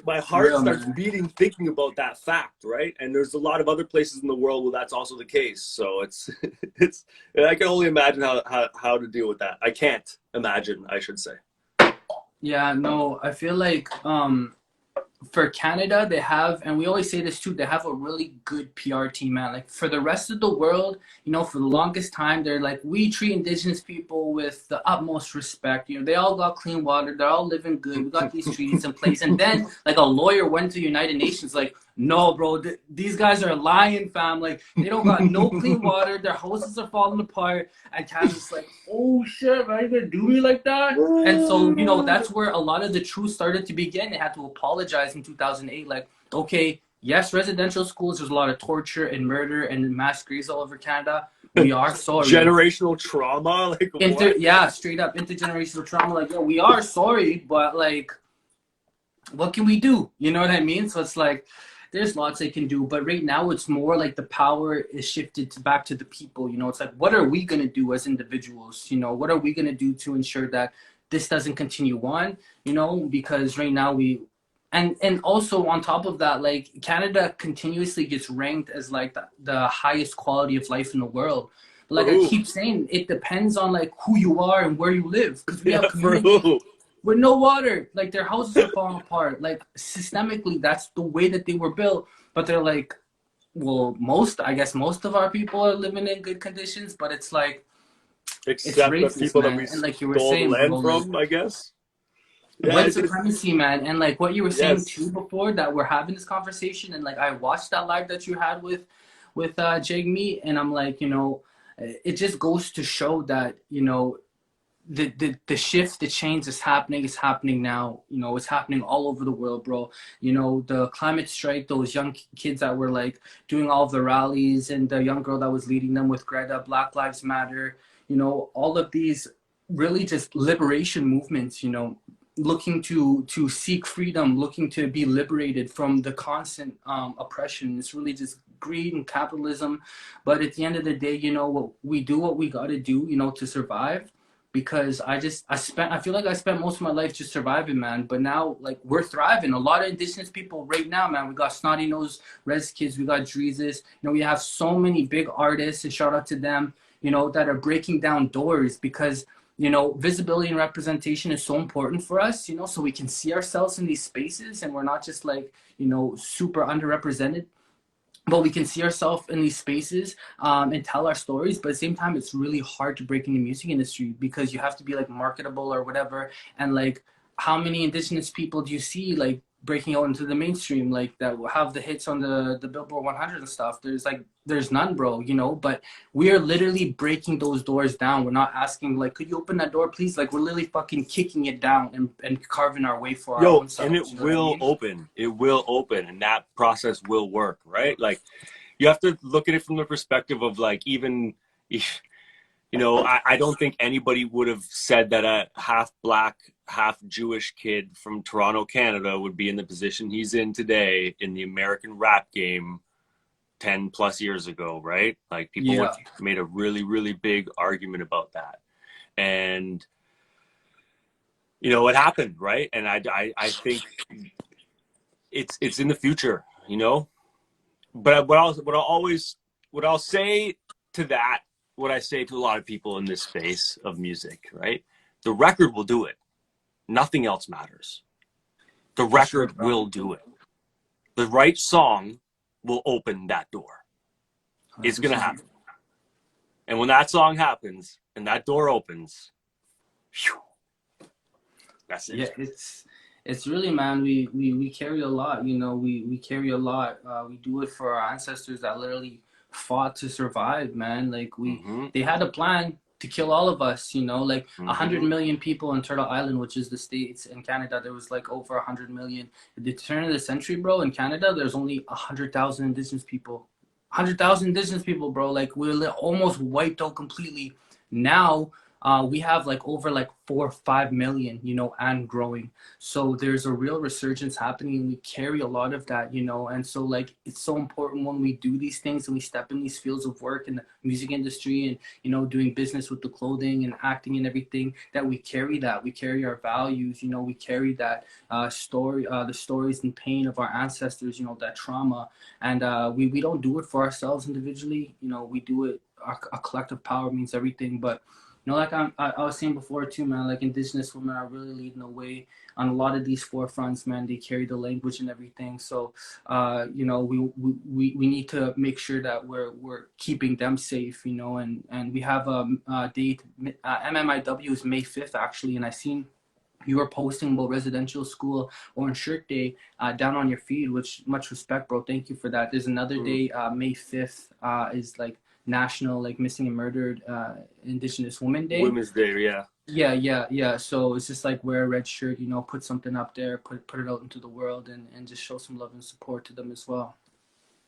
my heart starts beating thinking about that fact, right? And there's a lot of other places in the world where that's also the case. So it's I can only imagine how to deal with that. I can't imagine, I should say. Yeah, no, I feel like for Canada, they have, and we always say this too, they have a really good PR team, man. Like for the rest of the world, you know, for the longest time, they're like, we treat Indigenous people with the utmost respect. You know, they all got clean water. They're all living good. We got these treaties in place. And then like a lawyer went to the United Nations like, no, bro, these guys are lying, fam. Like, they don't got no clean water. Their houses are falling apart. And Canada's like, oh, shit, are you going to do me like that? And so, you know, that's where a lot of the truth started to begin. They had to apologize in 2008. Like, okay, Yes, residential schools, there's a lot of torture and murder and mass graves all over Canada. We are sorry. Generational trauma, like what? Yeah, straight up intergenerational trauma. Like, yo, we are sorry, but like, what can we do? You know what I mean? So it's like, there's lots they can do, but right now it's more like the power is shifted back to the people. You know, it's like, what are we gonna do as individuals? You know, what are we gonna do to ensure that this doesn't continue on? You know, because right now and also on top of that, like Canada continuously gets ranked as like the highest quality of life in the world. But like For I who? keep saying, it depends on like who you are and where you live, because we have Yeah, for communities who? with no water. Like their houses are falling apart. Like systemically, that's the way that they were built. But they're like, well, I guess most of our people are living in good conditions, but it's like, it's Except the racist, people that we man. And like you were stole the saying, bro, land like from, I guess. Yeah, white supremacy, man. And like what you were saying yes. too before that we're having this conversation, and like I watched that live that you had with Jagmeet, and I'm like, you know, it just goes to show that, you know, the shift, the change is happening now. You know, it's happening all over the world, bro. You know, the climate strike, those young kids that were like doing all of the rallies, and the young girl that was leading them with Greta, Black Lives Matter, you know, all of these really just liberation movements, you know, looking to seek freedom, looking to be liberated from the constant oppression. It's really just greed and capitalism. But at the end of the day, you know, we do what we got to do, you know, to survive. Because I feel like I spent most of my life just surviving, man. But now, like, we're thriving. A lot of Indigenous people right now, man. We got Snotty Nose Res Kids, we got Dreezus. You know, we have so many big artists, and shout out to them, you know, that are breaking down doors, because you know, visibility and representation is so important for us, you know, so we can see ourselves in these spaces, and we're not just like, you know, super underrepresented, but we can see ourselves in these spaces, and tell our stories. But at the same time, it's really hard to break in the music industry, because you have to be like marketable or whatever. And like, how many Indigenous people do you see like breaking out into the mainstream, like that will have the hits on the Billboard 100 and stuff? There's none, bro, you know. But we are literally breaking those doors down. We're not asking like, could you open that door please? Like, we're literally fucking kicking it down, and carving our way for our Yo, own and it selves, you know what I will mean? open. It will open, and that process will work, right? Like, you have to look at it from the perspective of like, even if, you know, I don't think anybody would have said that a half black, half Jewish kid from Toronto, Canada would be in the position he's in today in the American rap game 10 plus years ago, right? Like, people would Yeah. made a really, really big argument about that. And, you know, it happened, right? And I think it's in the future, you know? But what I'll say to that, what I say to a lot of people in this space of music, right? The record will do it. Nothing else matters. The For sure, record bro. will do it. The right song will open that door. It's gonna 100%. happen. And when that song happens and that door opens, whew, that's Yeah, it. it's really, man, we carry a lot, you know. We carry a lot. We do it for our ancestors that literally fought to survive, man. Like, Mm-hmm. they had a plan to kill all of us, you know. Like, 100 million people in Turtle Island, which is the States. In Canada, there was like over 100 million. At the turn of the century, bro, in Canada, there's only 100,000 Indigenous people. 100,000 Indigenous people, bro. Like, we're almost wiped out completely. Now, we have like over like 4 or 5 million, you know, and growing. So there's a real resurgence happening. We carry a lot of that, you know. And so like, it's so important when we do these things and we step in these fields of work in the music industry, and you know, doing business with the clothing and acting and everything, that we carry that. We carry our values, you know. We carry that story, the stories and pain of our ancestors, you know, that trauma. And we don't do it for ourselves individually, you know. We do it, our collective power means everything. But you know, like I was saying before too, man, like Indigenous women are really leading the way on a lot of these forefronts, man. They carry the language and everything. So, you know, we need to make sure that we're keeping them safe, you know. And we have a date, MMIW is May 5th, actually. And I seen you were posting about residential school Orange Shirt Day down on your feed, which much respect, bro. Thank you for that. There's another day, May 5th, is like National like Missing and Murdered Indigenous Women Day. Women's Day, yeah. Yeah. So it's just like wear a red shirt, you know, put something up there, put it out into the world, and just show some love and support to them as well.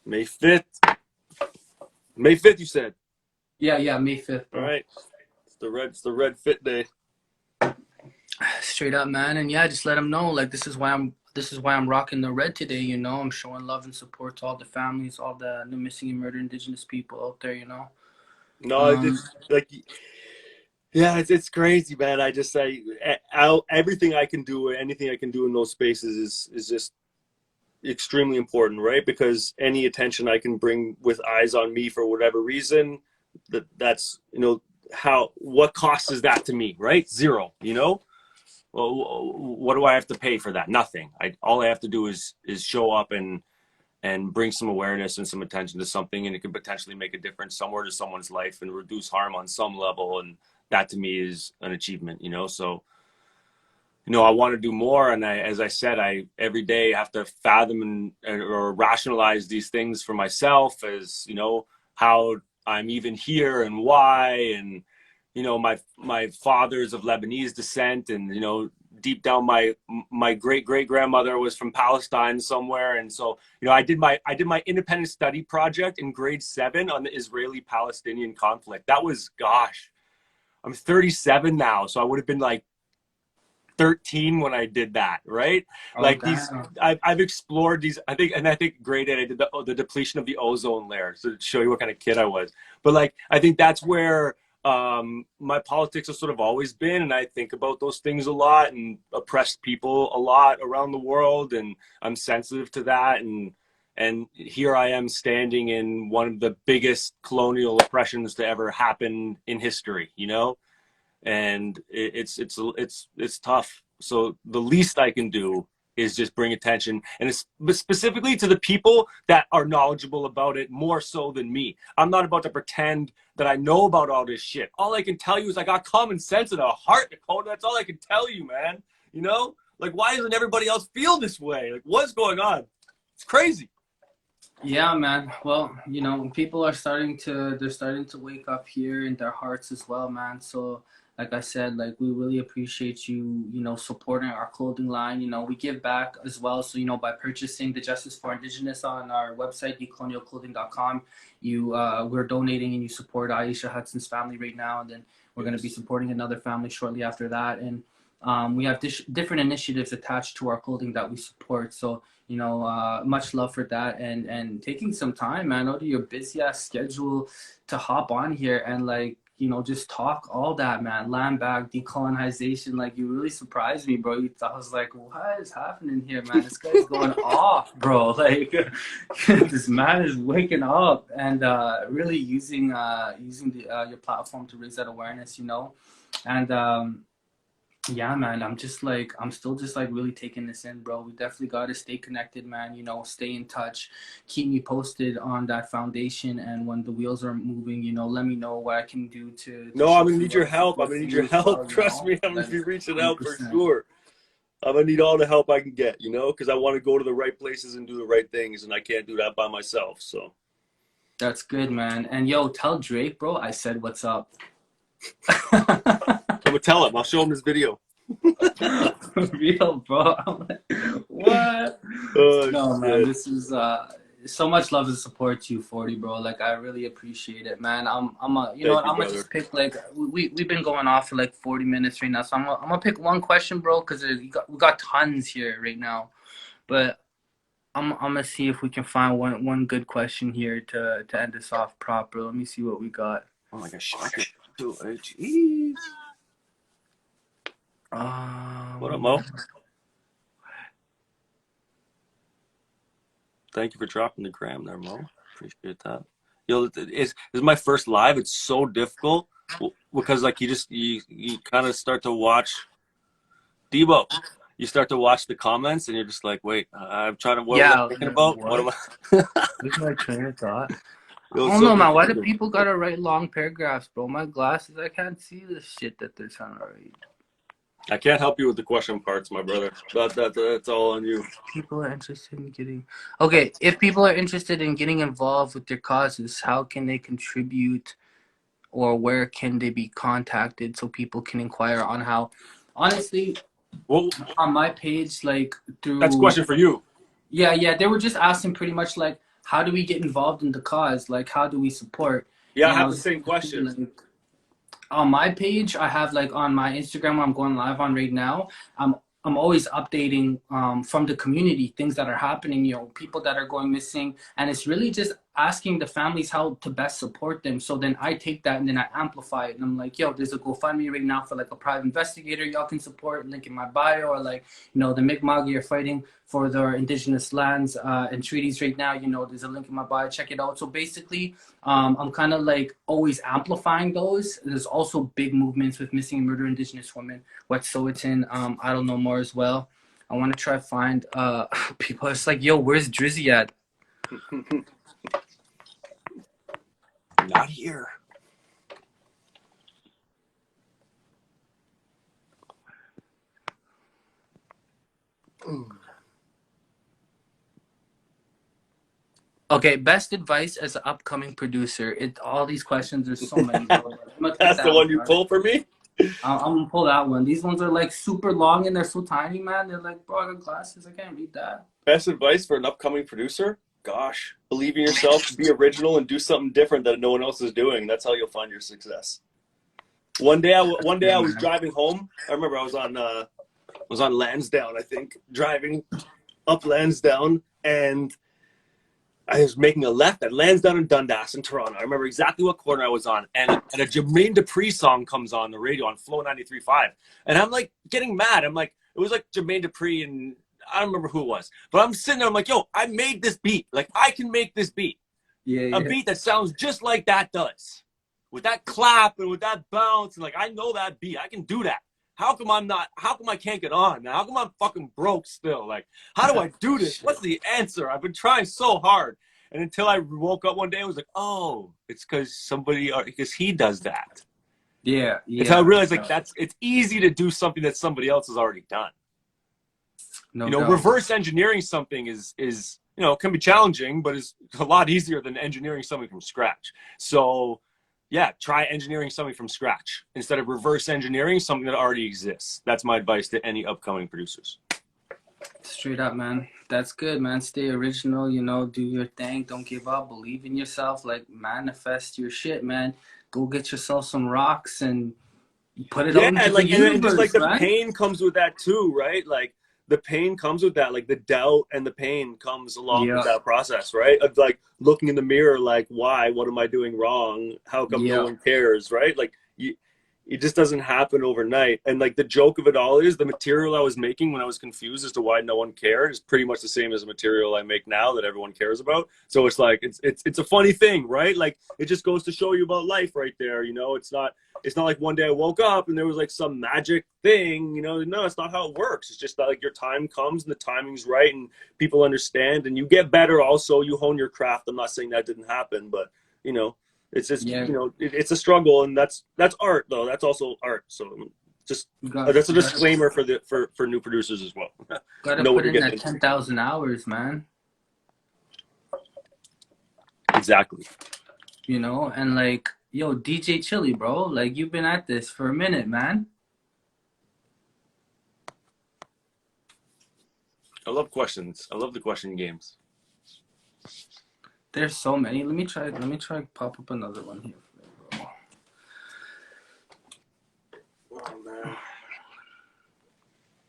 May 5th. May 5th, you said. Yeah, May 5th, bro. All right. It's the red fit day. Straight up, man. And yeah, just let them know, like, this is why I'm rocking the red today, you know. I'm showing love and support to all the families, all the missing and murdered Indigenous people out there, you know. No, it's like, yeah, it's crazy, man. Everything I can do, anything I can do in those spaces is just extremely important, right? Because any attention I can bring with eyes on me for whatever reason, that's, you know, what cost is that to me, right? Zero, you know? Well, what do I have to pay for that? Nothing. All I have to do is show up and bring some awareness and some attention to something, and it can potentially make a difference somewhere to someone's life and reduce harm on some level. And that to me is an achievement, you know? So, you know, I want to do more. And as I said, every day have to fathom or rationalize these things for myself, as, you know, how I'm even here and why. And, you know, my father's of Lebanese descent, and, you know, deep down my great grandmother was from Palestine somewhere. And so, you know, I did my independent study project in grade 7 on the Israeli-Palestinian conflict. That was, gosh, I'm 37 now, so I would have been like 13 when I did that, right? Like these, I've explored these. I think grade 8 I did the depletion of the ozone layer, so to show you what kind of kid I was. But like, I think that's where my politics have sort of always been, and I think about those things a lot, and oppressed people a lot around the world, and I'm sensitive to that. And here I am standing in one of the biggest colonial oppressions to ever happen in history, you know. And it's tough. So the least I can do is just bring attention, and it's specifically to the people that are knowledgeable about it more so than me. I'm not about to pretend that I know about all this shit. All I can tell you is I got common sense and a heart, Dakota. That's all I can tell you, man. You know, like, why doesn't everybody else feel this way? Like, what's going on? It's crazy. Yeah, man. Well, you know, people are starting to wake up here in their hearts as well, man. So like I said, like, we really appreciate you, you know, supporting our clothing line. You know, we give back as well. So, you know, by purchasing the Justice for Indigenous on our website, decolonialclothing.com, we're donating, and you support Aisha Hudson's family right now. And then we're going to be supporting another family shortly after that. And we have different initiatives attached to our clothing that we support. So, you know, much love for that, and taking some time, man, out of your busy ass schedule to hop on here and, like, you know, just talk all that, man. Landback, decolonization, like, you really surprised me, bro. I was like, what is happening here, man? This guy's going off, bro. Like, this man is waking up and really using your platform to raise that awareness, you know. And yeah, man, I'm still just like really taking this in, bro. We definitely got to stay connected, man. You know, stay in touch, keep me posted on that foundation, and when the wheels are moving, you know, let me know what I can do to No, I'm gonna need your help. I'm gonna need your help. Well, trust me, I'm gonna be reaching 100%. Out for sure. I'm gonna need all the help I can get, you know, because I want to go to the right places and do the right things, and I can't do that by myself. So that's good, man. And yo, tell Drake, bro, I said what's up. I'm gonna tell him. I'll show him this video. Real, bro. I'm like, what? No, man. This is so much love and support to you, 40, bro. Like, I really appreciate it, man. I'm gonna just pick, like, we've been going off for like 40 minutes right now, so I'm gonna pick one question, bro, because we got tons here right now, but I'm gonna see if we can find one good question here to end this off proper. Let me see what we got. Oh my gosh. Jeez. What up, Mo? Thank you for dropping the gram there, Mo. Appreciate that. Yo, this is my first live. It's so difficult because, like, you kind of start to watch Debo. You start to watch the comments, and you're just like, wait, I'm trying to. What am I thinking about? What am I? Where's my train of thought? I don't know, man. Why do people gotta write long paragraphs, bro? My glasses, I can't see the shit that they're trying to read. I can't help you with the question parts, my brother. That's all on you. People are interested in getting. Okay, if people are interested in getting involved with their causes, how can they contribute, or where can they be contacted so people can inquire on how? Honestly, Well, on my page, like that's a through, question for you. yeah, they were just asking pretty much like, how do we get involved in the cause? Like, how do we support? Yeah, I And I have the was same question. like, on my page, I have like on my Instagram, I'm going live on right now. I'm I'm always updating from the community things that are happening. People that are going missing, and it's really just asking the families how to best support them. So then I take that and then I amplify it, and I'm like, yo, there's a GoFundMe right now for like a private investigator. Y'all can support. Link in my bio, or like the Mi'kmaq are fighting for their indigenous lands and treaties right now. There's a link in my bio. Check it out. So basically, I'm kind of like always amplifying those. There's also big movements with missing and murdered indigenous women, Wet'suwet'en. I don't know more as well. I want to try find people. It's like, yo, where's Drizzy at? Not here. Okay, best advice as an upcoming producer. All these questions. There's so many. I'm gonna take That's the that one one. you Right? pulled for me? I'm gonna pull that one. These ones are like super long and they're so tiny, man. They're like, bro, I got glasses. I can't read that. Best advice for an upcoming producer? Gosh, believe in yourself, be original, and do something different that no one else is doing. That's how you'll find your success. One day I was driving home. I remember I was on Lansdowne, I think, driving up Lansdowne, and I was making a left at Lansdowne and Dundas in Toronto. I remember exactly what corner I was on, and a Jermaine Dupri song comes on the radio on Flow 93.5, and I'm like getting mad. I'm like, it was like Jermaine Dupri, and I don't remember who it was, but I'm sitting there. I'm like, yo, I made this beat. Like, I can make this beat, Yeah, a yeah. beat that sounds just like that does, with that clap and with that bounce, and like I know that beat. I can do that. How come I'm not? How come I can't get on? How come I'm fucking broke still? Like, how do I do this? What's the answer? I've been trying so hard. And until I woke up one day, I was like, oh, it's because he does that. Yeah, Until I yeah. realized like it's easy to do something that somebody else has already done. No doubt. Reverse engineering something is can be challenging, but is a lot easier than engineering something from scratch. So yeah, try engineering something from scratch instead of reverse engineering something that already exists. That's my advice to any upcoming producers. Straight up, man. That's good, man. Stay original, do your thing. Don't give up. Believe in yourself. Like, manifest your shit, man. Go get yourself some rocks and put it Yeah, out into the and just like universe, the man. pain comes with that too, right? Like the pain comes with that, like the doubt and the pain comes along with Yeah, that process, right? Of like looking in the mirror, like, why? What am I doing wrong? How come no yeah, one cares, right? Like it just doesn't happen overnight. And like the joke of it all is the material I was making when I was confused as to why no one cared is pretty much the same as the material I make now that everyone cares about. So it's like it's a funny thing, right? Like it just goes to show you about life right there. It's not like one day I woke up and there was like some magic thing, no, it's not how it works. It's just that like your time comes and the timing's right and people understand and you get better also, you hone your craft. I'm not saying that didn't happen, but it's just yeah. it's a struggle, and that's art though. That's also art. So just that's a disclaimer for new producers as well. Gotta Know what put you're in getting that into. 10,000 hours, man. Exactly. And like, yo, DJ Chili, bro. Like, you've been at this for a minute, man. I love questions. I love the question games. There's so many. Let me try pop up another one here. Oh man.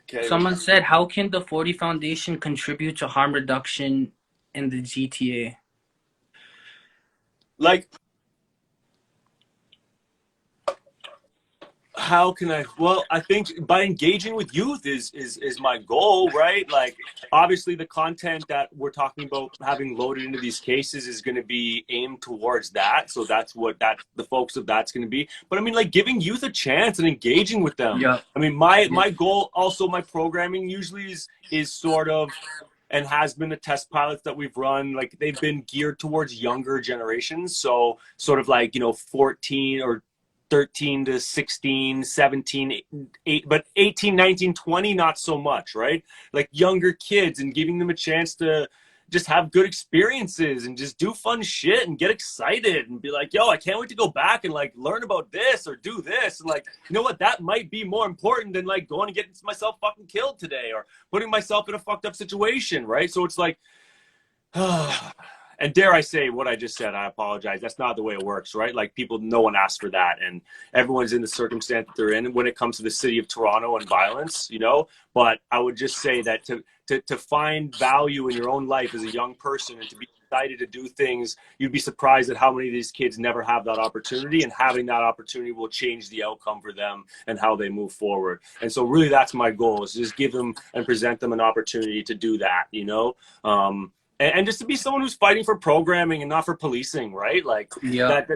Okay. Someone said, how can the 40 Foundation contribute to harm reduction in the GTA? Like, how can I think by engaging with youth is my goal, right? Like obviously the content that we're talking about having loaded into these cases is going to be aimed towards that. So that's what the focus of that's going to be. But I mean, like giving youth a chance and engaging with them. Yeah. I mean, my goal, also my programming usually is sort of, and has been the test pilots that we've run, like they've been geared towards younger generations. So sort of like, 14 or 13 to 16, 17, 8, but 18, 19, 20, not so much, right? Like younger kids, and giving them a chance to just have good experiences and just do fun shit and get excited and be like, yo, I can't wait to go back and like learn about this or do this. And like, you know what, that might be more important than like going and getting myself fucking killed today or putting myself in a fucked up situation, right? So it's like, and dare I say what I just said, I apologize. That's not the way it works, right? Like people, no one asked for that. And everyone's in the circumstance that they're in when it comes to the city of Toronto and violence, you know? But I would just say that to find value in your own life as a young person and to be excited to do things, you'd be surprised at how many of these kids never have that opportunity, and having that opportunity will change the outcome for them and how they move forward. And so really that's my goal, is just give them and present them an opportunity to do that, you know? And just to be someone who's fighting for programming and not for policing, right? Like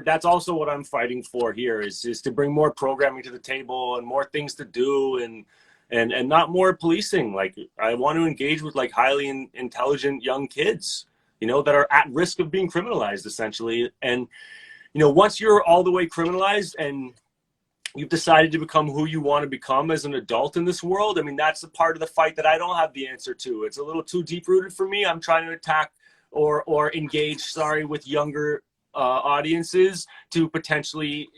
that's also what I'm fighting for here, is to bring more programming to the table and more things to do, and not more policing. Like I want to engage with like highly intelligent young kids, you know, that are at risk of being criminalized essentially. And, you know, once you're all the way criminalized and you've decided to become who you want to become as an adult in this world, I mean, that's a part of the fight that I don't have the answer to. It's a little too deep-rooted for me. I'm trying to attack or engage, with younger audiences to potentially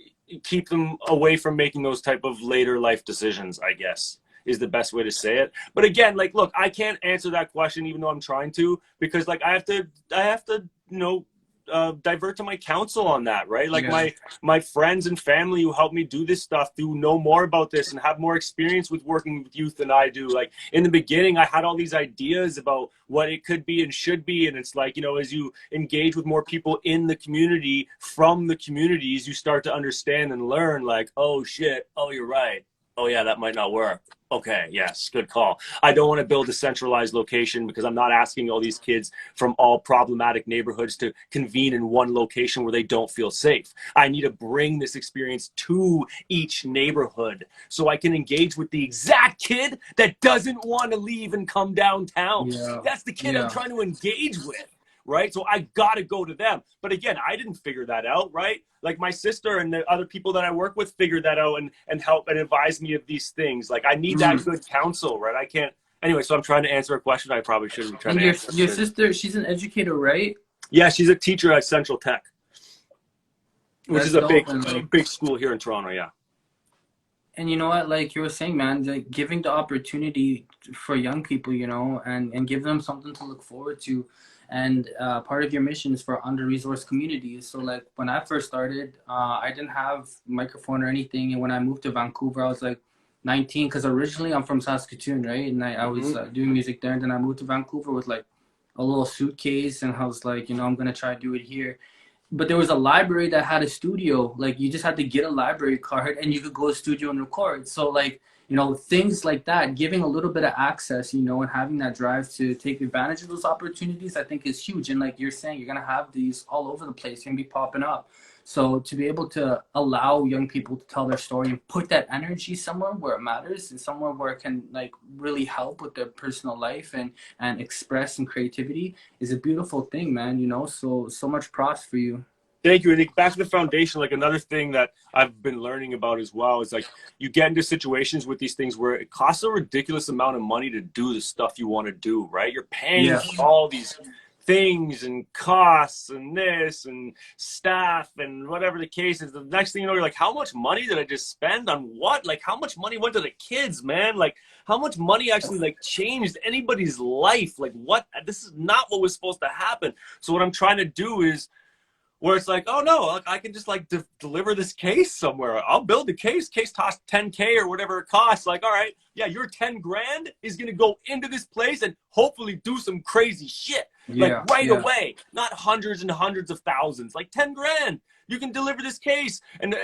keep them away from making those type of later life decisions, I guess, is the best way to say it. But again, like, look, I can't answer that question even though I'm trying to, because like I have to, you know, divert to my counsel on that, right? Like my friends and family who help me do this stuff do know more about this and have more experience with working with youth than I do. Like in the beginning, I had all these ideas about what it could be and should be. And it's like, you know, as you engage with more people in the community, from the communities, you start to understand and learn like, oh shit, oh, you're right. Oh yeah, that might not work. Okay, yes, good call. I don't want to build a centralized location because I'm not asking all these kids from all problematic neighborhoods to convene in one location where they don't feel safe. I need to bring this experience to each neighborhood so I can engage with the exact kid that doesn't want to leave and come downtown. That's the kid I'm trying to engage with. Right? So I got to go to them. But again, I didn't figure that out, right? Like my sister and the other people that I work with figured that out and help and advise me of these things. Like I need that good counsel, right? I can't. Anyway, so I'm trying to answer a question I probably shouldn't be trying to answer. Your sister, she's an educator, right? Yeah, she's a teacher at Central Tech, which is a big school here in Toronto, yeah. And you know what, like you were saying, man, like giving the opportunity for young people, you know, and give them something to look forward to. And part of your mission is for under-resourced communities. So like when I first started, I didn't have a microphone or anything. And when I moved to Vancouver, I was like 19, because originally I'm from Saskatoon, right? And I was doing music there. And then I moved to Vancouver with like a little suitcase. And I was like, you know, I'm going to try to do it here. But there was a library that had a studio. Like you just had to get a library card and you could go to the studio and record. So like, you know, things like that, giving a little bit of access, you know, and having that drive to take advantage of those opportunities, I think is huge. And like you're saying, you're going to have these all over the place. You're going to be popping up. So to be able to allow young people to tell their story and put that energy somewhere where it matters and somewhere where it can like really help with their personal life and express some creativity is a beautiful thing, man, you know, so much props for you. Thank you. And back to the foundation, like another thing that I've been learning about as well is like you get into situations with these things where it costs a ridiculous amount of money to do the stuff you want to do, right? You're paying for all these things and costs and this and staff and whatever the case is. The next thing you know, you're like, how much money did I just spend on what? Like how much money went to the kids, man? Like how much money actually like changed anybody's life? Like what? This is not what was supposed to happen. So what I'm trying to do is, where it's like, oh no, I can just like deliver this case somewhere. I'll build the case costs $10K or whatever it costs. Like, all right, yeah, your 10 grand is going to go into this place and hopefully do some crazy shit. Like right away, not hundreds and hundreds of thousands, like 10 grand. You can deliver this case. And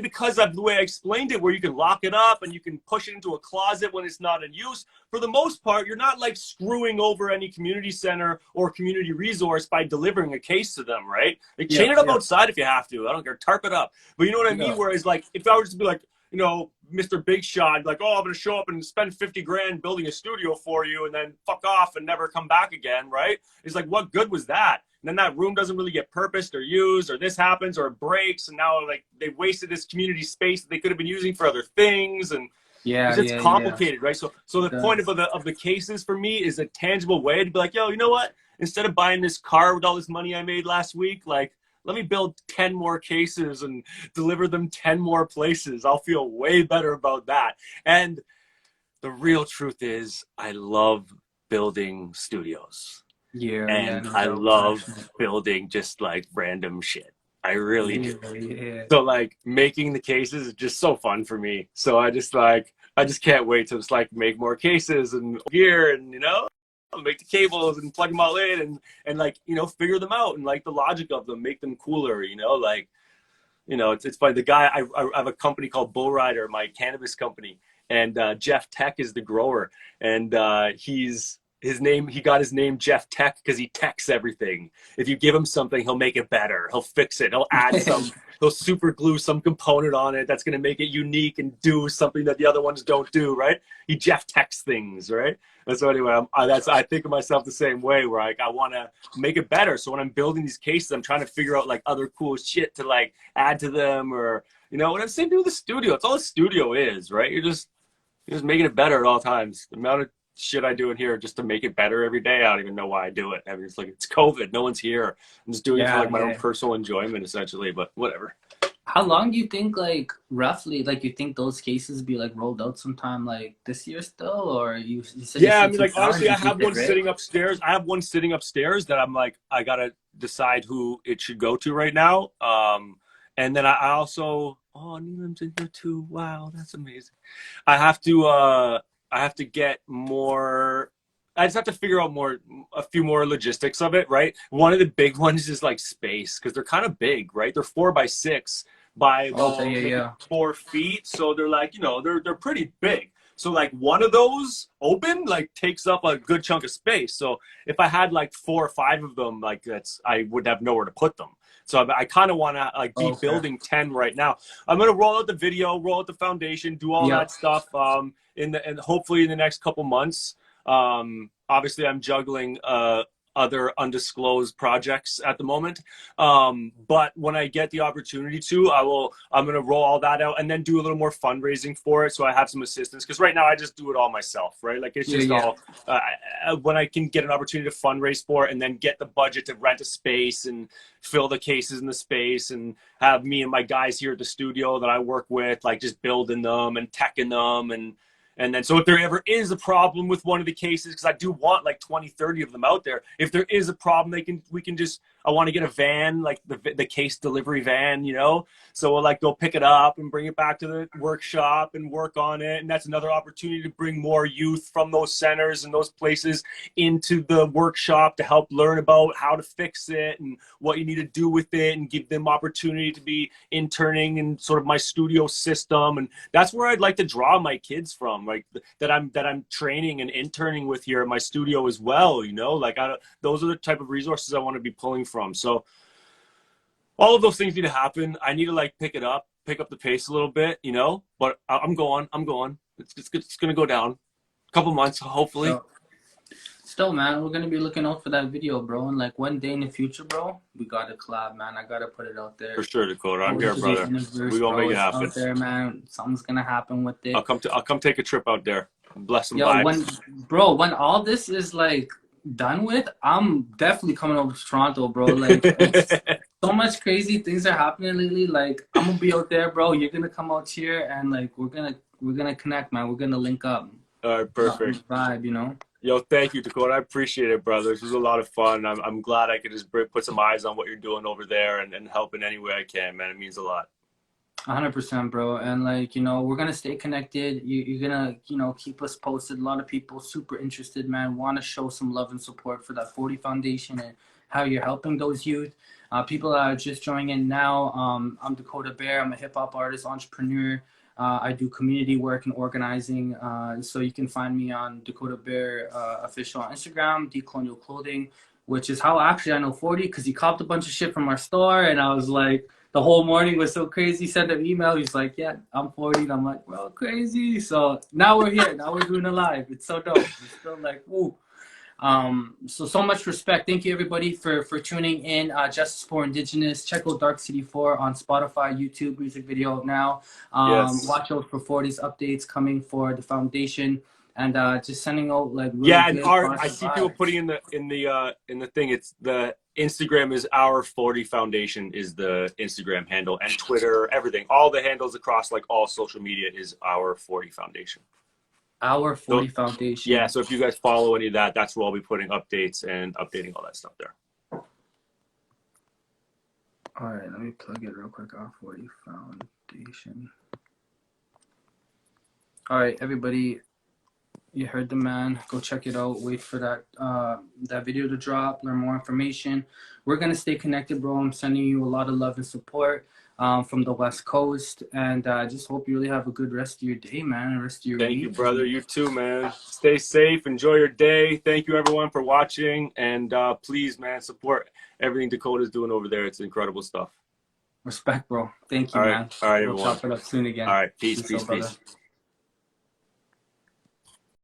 because of the way I explained it, where you can lock it up and you can push it into a closet when it's not in use, for the most part, you're not like screwing over any community center or community resource by delivering a case to them, right? Like chain it up outside if you have to. I don't care. Tarp it up. But you know what I mean? Whereas like, if I were just to be like, you know, Mr. Big Shot, like, oh, I'm going to show up and spend 50 grand building a studio for you and then fuck off and never come back again, right? It's like, what good was that? And then that room doesn't really get purposed or used, or this happens or it breaks. And now, like, they wasted this community space that they could have been using for other things. And Yeah, it's yeah, yeah. complicated, right? So the point Does. of the cases for me is a tangible way to be like, yo, you know what? Instead of buying this car with all this money I made last week, like, let me build 10 more cases and deliver them 10 more places. I'll feel way better about that. And the real truth is, I love building studios. Yeah, yeah, And no I doubt. love building just like random shit. I really do. Yeah, yeah. So like making the cases is just so fun for me. So I just can't wait to just like make more cases and gear and, you know, make the cables and plug them all in and like, you know, figure them out and like the logic of them, make them cooler, you know, like, you know, it's funny. The guy, I have a company called Bull Rider, my cannabis company, and Jeff Tech is the grower, and he got his name Jeff Tech because he techs everything. If you give him something, he'll make it better. He'll fix it. He'll add he'll super glue some component on it that's going to make it unique and do something that the other ones don't do, right? He Jeff Techs things, right? And so anyway, I think of myself the same way, where like I want to make it better. So when I'm building these cases, I'm trying to figure out like other cool shit to like add to them, or, you know, and it's the same thing with the studio. It's all the studio is, right? You're just making it better at all times. The amount of shit I do in here just to make it better every day, I don't even know why I do it. I mean, it's like, it's COVID, no one's here. I'm just doing it for like my own personal enjoyment, essentially. But whatever. How long do you think, like, roughly, like, you think those cases be, like, rolled out sometime, like, this year still? Or you said Yeah, I you mean, took like, honestly, I down, have one sitting upstairs. I have one sitting upstairs that I'm like, I gotta decide who it should go to right now. And then I also, oh, Neelam's in here too. Wow, that's amazing. I have to get more. I just have to figure out a few more logistics of it, right? One of the big ones is like space, because they're kind of big, right? They're 4x6 by Okay, about yeah, maybe yeah. 4 feet, so they're like, you know, they're pretty big. So like one of those open like takes up a good chunk of space. So if I had like 4 or 5 of them, like I would have nowhere to put them. So I kind of want to like be Okay. building 10 right now. I'm gonna roll out the video, roll out the foundation, do all that Yep. stuff. And hopefully in the next couple months. Obviously, I'm juggling other undisclosed projects at the moment. But when I get the opportunity to, I'm going to roll all that out and then do a little more fundraising for it. So I have some assistance, because right now I just do it all myself, right? Like it's just all, when I can get an opportunity to fundraise for it and then get the budget to rent a space and fill the cases in the space and have me and my guys here at the studio that I work with, like just building them and teching them. And then, so if there ever is a problem with one of the cases, because I do want like 20, 30 of them out there, if there is a problem, we can just, I want to get a van, like the case delivery van, you know? So we'll like go pick it up and bring it back to the workshop and work on it. And that's another opportunity to bring more youth from those centers and those places into the workshop to help learn about how to fix it and what you need to do with it, and give them opportunity to be interning in sort of my studio system. And that's where I'd like to draw my kids from, like that I'm training and interning with here at my studio as well, you know? Like those are the type of resources I want to be pulling from. So all of those things need to happen. I need to like pick up the pace a little bit, you know, but I'm going. It's going to go down a couple months, hopefully. So, still, man, we're gonna be looking out for that video, bro. And like one day in the future, bro, we gotta collab, man. I gotta put it out there. For sure, Dakota. I'm Going here, to the brother. universe, We gonna bro. make it It's happen. out there, man. Something's gonna happen with it. I'll come take a trip out there. Bless some Yo, vibes. when all this is like done with, I'm definitely coming over to Toronto, bro. Like it's so much crazy things are happening lately. Like I'm gonna be out there, bro. You're gonna come out here, and like we're gonna connect, man. We're gonna link up. All right, perfect. Vibe, you know. Yo, thank you, Dakota. I appreciate it, brother. This was a lot of fun. I'm glad I could just put some eyes on what you're doing over there and help in any way I can, man. It means a lot. 100%, bro. And like, you know, we're gonna stay connected. You're gonna, you know, keep us posted. A lot of people super interested, man. Want to show some love and support for that 40 Foundation and how you're helping those youth. People that are just joining in now. I'm Dakota Bear. I'm a hip hop artist, entrepreneur. I do community work and organizing. So you can find me on Dakota Bear official on Instagram, Decolonial Clothing, which is how actually I know 40, because he copped a bunch of shit from our store, and I was like, the whole morning was so crazy. Sent an email. He's like, yeah, I'm 40. And I'm like, well, crazy. So now we're here. Now we're doing a live. It's so dope. It's still like, woo. So much respect. Thank you everybody for tuning in. Justice for Indigenous. Check out Dark City 4 on Spotify, YouTube, music video now. Yes. Watch out for 40's updates coming for the foundation, and just sending out like really Yeah, and good our I positive see people vibes. putting in the thing. It's the Instagram is our 40 Foundation is the Instagram handle, and Twitter, everything, all the handles across like all social media is our 40 Foundation. Our 40 So, Foundation. yeah, so if you guys follow any of that, that's where I'll be putting updates and updating all that stuff there. All right, let me plug it real quick. Our 40 Foundation. All right, everybody, you heard the man. Go check it out. Wait for that video to drop. Learn more information. We're gonna stay connected, bro. I'm sending you a lot of love and support from the West Coast, and I just hope you really have a good rest of your day, man, and rest of your week. Thank you, brother. You too, man. Stay safe. Enjoy your day. Thank you, everyone, for watching. And please, man, support everything Dakota's doing over there. It's incredible stuff. Respect, bro. Thank you, All right. man. All right, We'll everyone. chop it up soon again. All right. Peace. Brother.